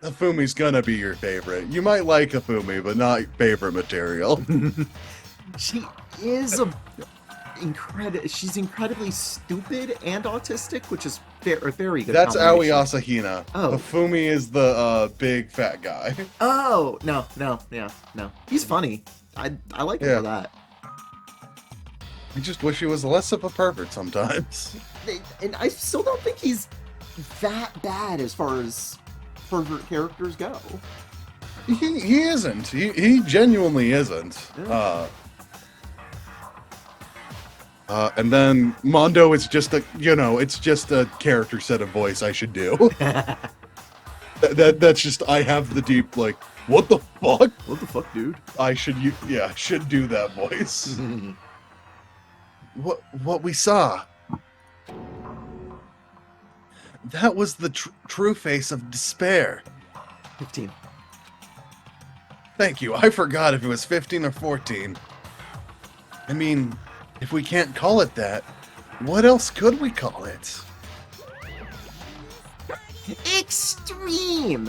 Hafumi's gonna be your favorite. You might like Hafumi, but not favorite material. She is she's incredibly stupid and autistic, which is a very good. That's Aoi combination. Asahina. Oh. Hafumi is the big fat guy. Oh no. He's funny. I like him for that. I just wish he was less of a pervert sometimes. And I still don't think he's that bad as far as pervert characters go. He isn't. He genuinely isn't. Yeah. And then Mondo is just it's just a character set of voice I should do. That's just I have the deep what the fuck? What the fuck, dude? I should do that voice. What we saw. That was the true face of despair. 15. Thank you. I forgot if it was 15 or 14. I mean, if we can't call it that, what else could we call it? Extreme!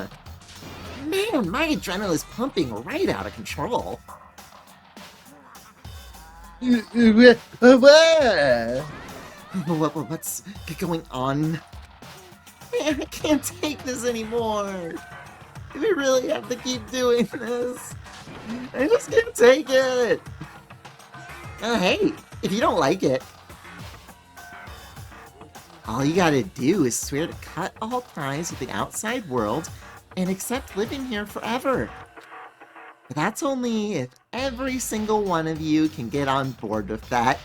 Man, my adrenaline is pumping right out of control. What's going on? Man, I can't take this anymore. Do we really have to keep doing this? I just can't take it. Hey, if you don't like it, all you gotta do is swear to cut all ties with the outside world and accept living here forever. But that's only if every single one of you can get on board with that.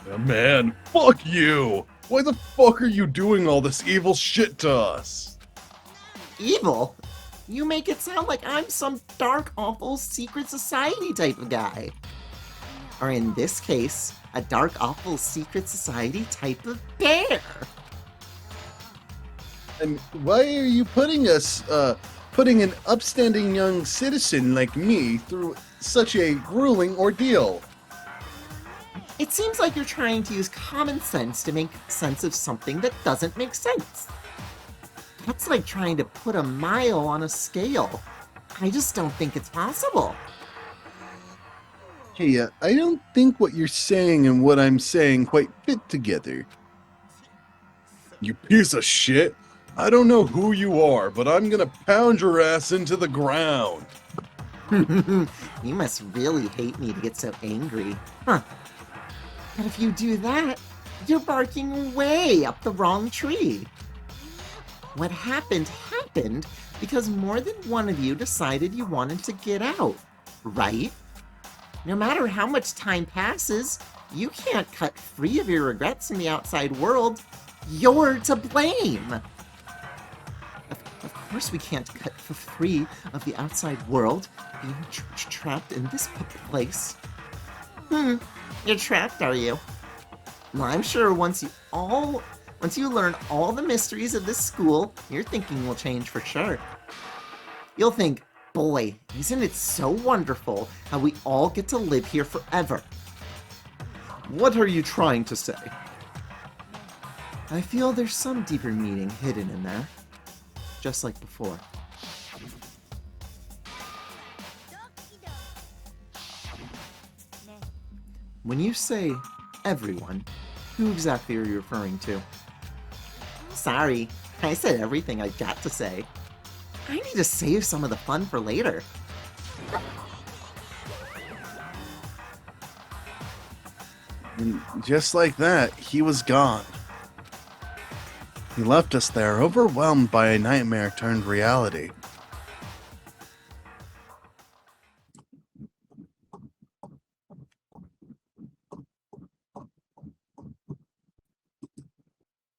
Oh, man, fuck you! Why the fuck are you doing all this evil shit to us? Evil? You make it sound like I'm some dark, awful secret society type of guy. Or in this case, a dark, awful secret society type of bear. And why are you putting an upstanding young citizen like me through such a grueling ordeal? It seems like you're trying to use common sense to make sense of something that doesn't make sense. That's like trying to put a mile on a scale. I just don't think it's possible. Hey, I don't think what you're saying and what I'm saying quite fit together. You piece of shit! I don't know who you are, but I'm gonna pound your ass into the ground! You must really hate me to get so angry. Huh. But if you do that, you're barking way up the wrong tree. What happened because more than one of you decided you wanted to get out, right? No matter how much time passes, you can't cut free of your regrets in the outside world. You're to blame. Of course we can't cut free of the outside world, being trapped in this place. You're trapped, are you? Well, I'm sure once you learn all the mysteries of this school, your thinking will change for sure. You'll think, boy, isn't it so wonderful how we all get to live here forever? What are you trying to say? I feel there's some deeper meaning hidden in there, just like before. When you say everyone, who exactly are you referring to? Sorry, I said everything I got to say. I need to save some of the fun for later. And just like that, he was gone. He left us there, overwhelmed by a nightmare turned reality.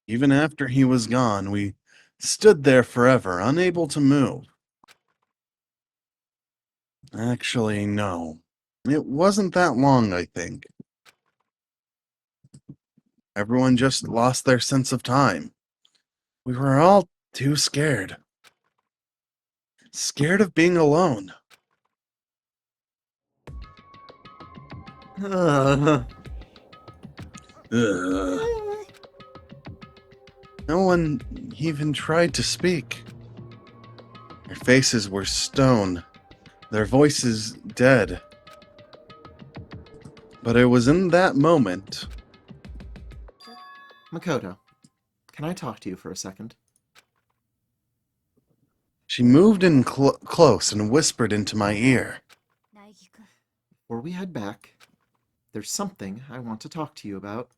Even after he was gone, we stood there forever, unable to move. Actually, no. It wasn't that long, I think. Everyone just lost their sense of time. We were all too scared. Scared of being alone. Ugh. Ugh. No one even tried to speak. Their faces were stone, their voices dead. But it was in that moment. Makoto, can I talk to you for a second? She moved in close and whispered into my ear. Before we head back, there's something I want to talk to you about.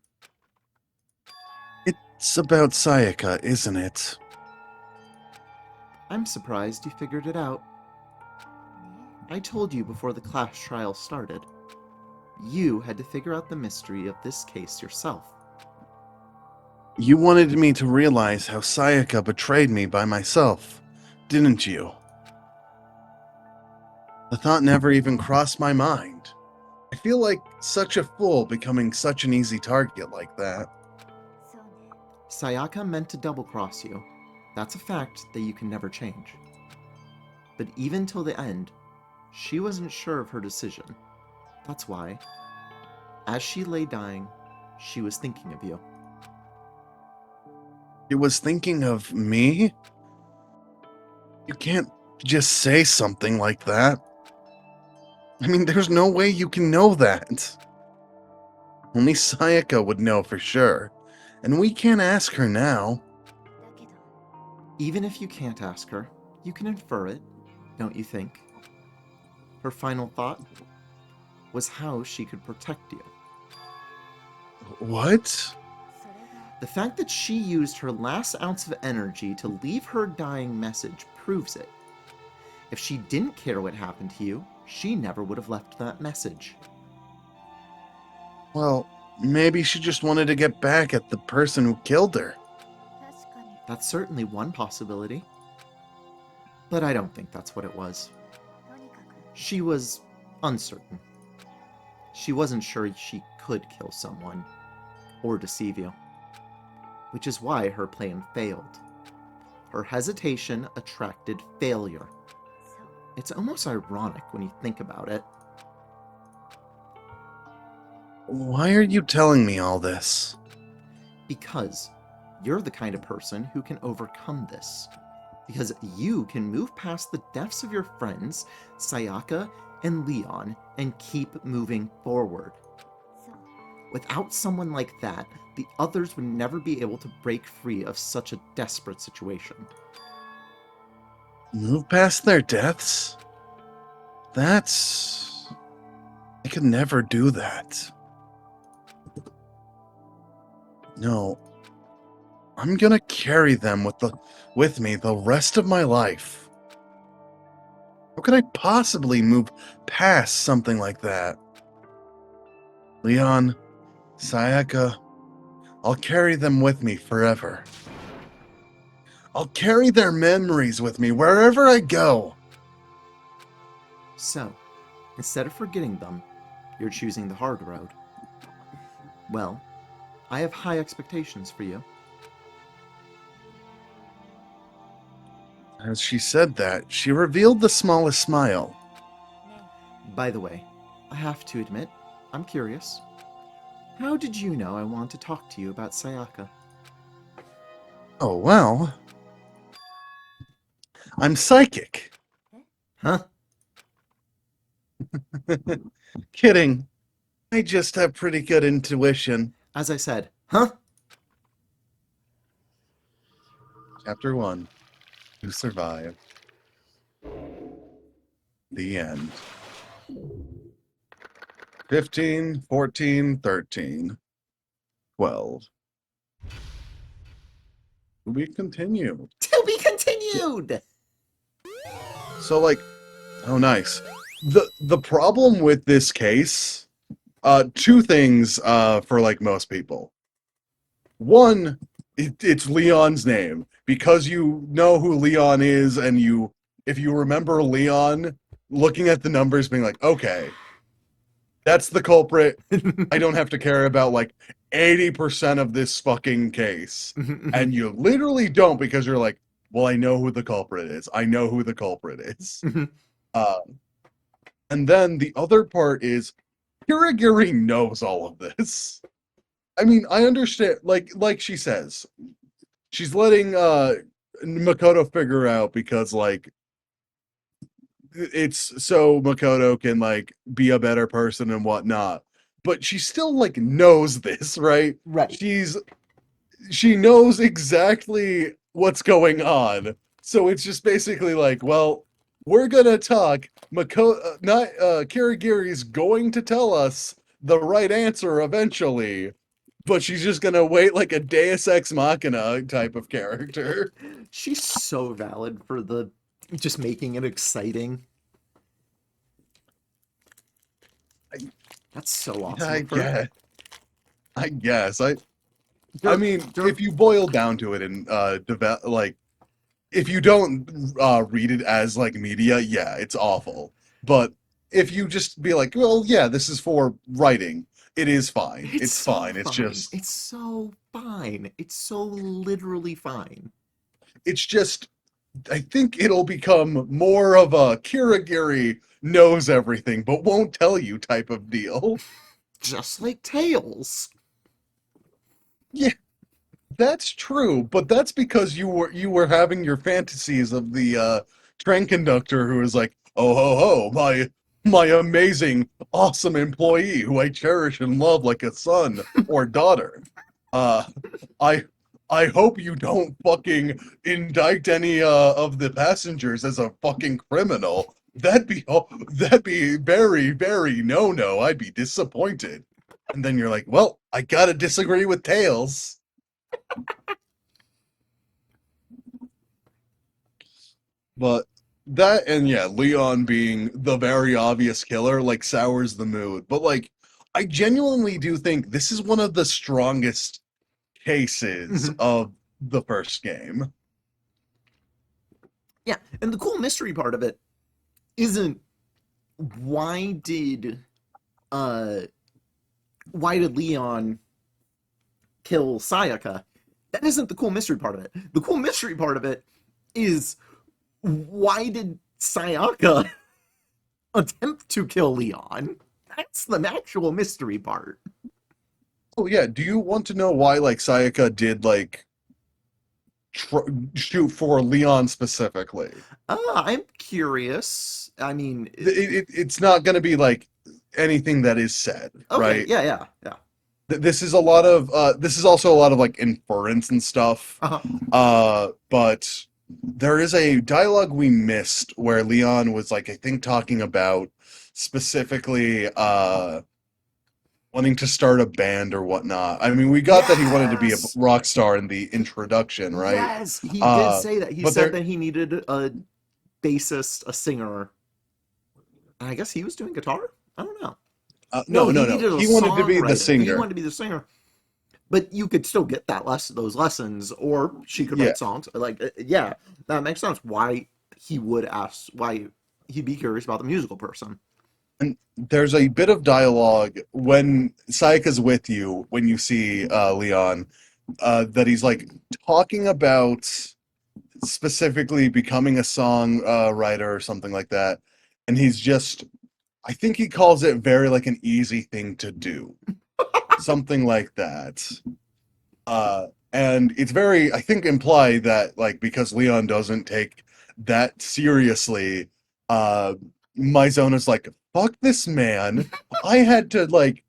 It's about Sayaka, isn't it? I'm surprised you figured it out. I told you before the class trial started. You had to figure out the mystery of this case yourself. You wanted me to realize how Sayaka betrayed me by myself, didn't you? The thought never even crossed my mind. I feel like such a fool becoming such an easy target like that. Sayaka meant to double-cross you. That's a fact that you can never change. But even till the end, she wasn't sure of her decision. That's why, as she lay dying, she was thinking of you. She was thinking of me? You can't just say something like that. I mean, there's no way you can know that. Only Sayaka would know for sure, and we can't ask her now. Even if you can't ask her, you can infer it, don't you think? Her final thought was how she could protect you. What? The fact that she used her last ounce of energy to leave her dying message proves it. If she didn't care what happened to you, she never would have left that message. Well, maybe she just wanted to get back at the person who killed her. That's certainly one possibility. But I don't think that's what it was. She was uncertain. She wasn't sure she could kill someone or deceive you, which is why her plan failed. Her hesitation attracted failure. It's almost ironic when you think about it. Why are you telling me all this? Because you're the kind of person who can overcome this. Because you can move past the deaths of your friends, Sayaka and Leon, and keep moving forward. Without someone like that, the others would never be able to break free of such a desperate situation. Move past their deaths? That's... I could never do that. No. I'm gonna carry them with me the rest of my life. How could I possibly move past something like that? Leon, Sayaka, I'll carry them with me forever. I'll carry their memories with me wherever I go. So, instead of forgetting them, you're choosing the hard road. Well, I have high expectations for you. As she said that, she revealed the smallest smile. By the way, I have to admit, I'm curious. How did you know I want to talk to you about Sayaka? Oh, well. I'm psychic. Huh? Kidding. I just have pretty good intuition. As I said, huh? Chapter 1. To survive. The end. 15, 14, 13, 12. We continue. To be continued! So, like, oh, nice. The problem with this case, two things for, like, most people. One, it's Leon's name. Because you know who Leon is, and if you remember Leon, looking at the numbers being like, okay, that's the culprit. I don't have to care about, like, 80% of this fucking case. And you literally don't, because you're like, well, I know who the culprit is. I know who the culprit is. And then the other part is, Kirigiri knows all of this. I mean, I understand, like she says, she's letting Makoto figure out because, like, it's so Makoto can, like, be a better person and whatnot. But she still, like, knows this, right? Right. She knows exactly what's going on. So it's just basically like, well, we're gonna talk. Kirigiri's going to tell us the right answer eventually, but she's just gonna wait like a Deus Ex Machina type of character. She's so valid for just making it exciting. That's so awesome. I guess. I mean, if you boil down to it and like, if you don't read it as like media, yeah, it's awful. But if you just be like, well, yeah, this is for writing, it is fine. It's so fine. It's just, it's so fine. It's so literally fine. it's just, I think it'll become more of a Kirigiri knows everything but won't tell you type of deal. Just like Tails. Yeah, that's true, but that's because you were having your fantasies of the train conductor who is like, oh ho ho, my amazing, awesome employee who I cherish and love like a son or daughter. Uh, I I hope you don't fucking indict any of the passengers as a fucking criminal. That'd be very, very no. I'd be disappointed. And then you're like, well, I gotta disagree with Tails. But that, and yeah, Leon being the very obvious killer, like, sours the mood. But, like, I genuinely do think this is one of the strongest cases of the first game. Yeah, and the cool mystery part of it isn't why did Leon kill Sayaka? That isn't the cool mystery part of it. The cool mystery part of it is why did Sayaka attempt to kill Leon? That's the actual mystery part. Oh yeah, do you want to know why, like, Sayaka did, like, shoot for Leon specifically. I'm curious. I mean, It's not going to be like anything that is said, okay, right? yeah, yeah, yeah. This is a lot of this is also a lot of like inference and stuff. Uh-huh. But there is a dialogue we missed where Leon was like, I think, talking about specifically wanting to start a band or whatnot. I mean, we got that he wanted to be a Yes! rock star in the introduction, right? Yes, he did Uh, say that. He but said there, that he needed a bassist, a singer. And I guess he was doing guitar? I don't know. No, no, he no, no. needed a He wanted to be the songwriter. He singer. wanted to be the singer. But you could still get those lessons, or she could Yeah, write songs. Like, yeah, that makes sense. Why he would ask, why he'd be curious about the musical person. and there's a bit of dialogue when Sayaka's with you when you see Leon that he's like talking about specifically becoming a song writer or something like that, and he's just I think he calls it very like an easy thing to do, something like that. And it's very I think implied that like because Leon doesn't take that seriously, uh, Mizona's like fuck this man. I had to like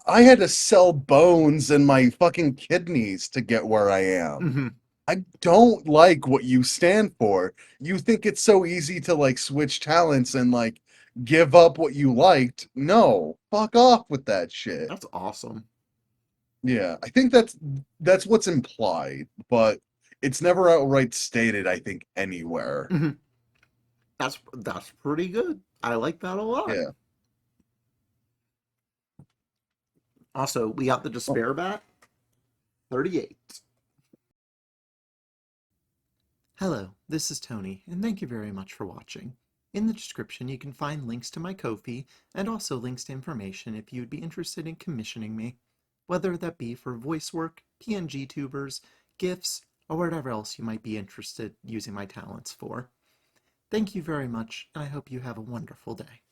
I had to sell bones and my fucking kidneys to get where I am. Hmm. I don't like what you stand for. You think it's so easy to like switch talents and like give up what you liked. No, fuck off with that shit. That's awesome. Yeah, I think that's what's implied, but it's never outright stated, I think, anywhere. Hmm. That's pretty good. I like that a lot. Yeah. Also, we got the Oh, despair back. 38. Hello, this is Tony, and thank you very much for watching. In the description, you can find links to my Ko-fi, and also links to information if you would be interested in commissioning me, whether that be for voice work, PNG tubers, GIFs, or whatever else you might be interested using my talents for. Thank you very much, and I hope you have a wonderful day.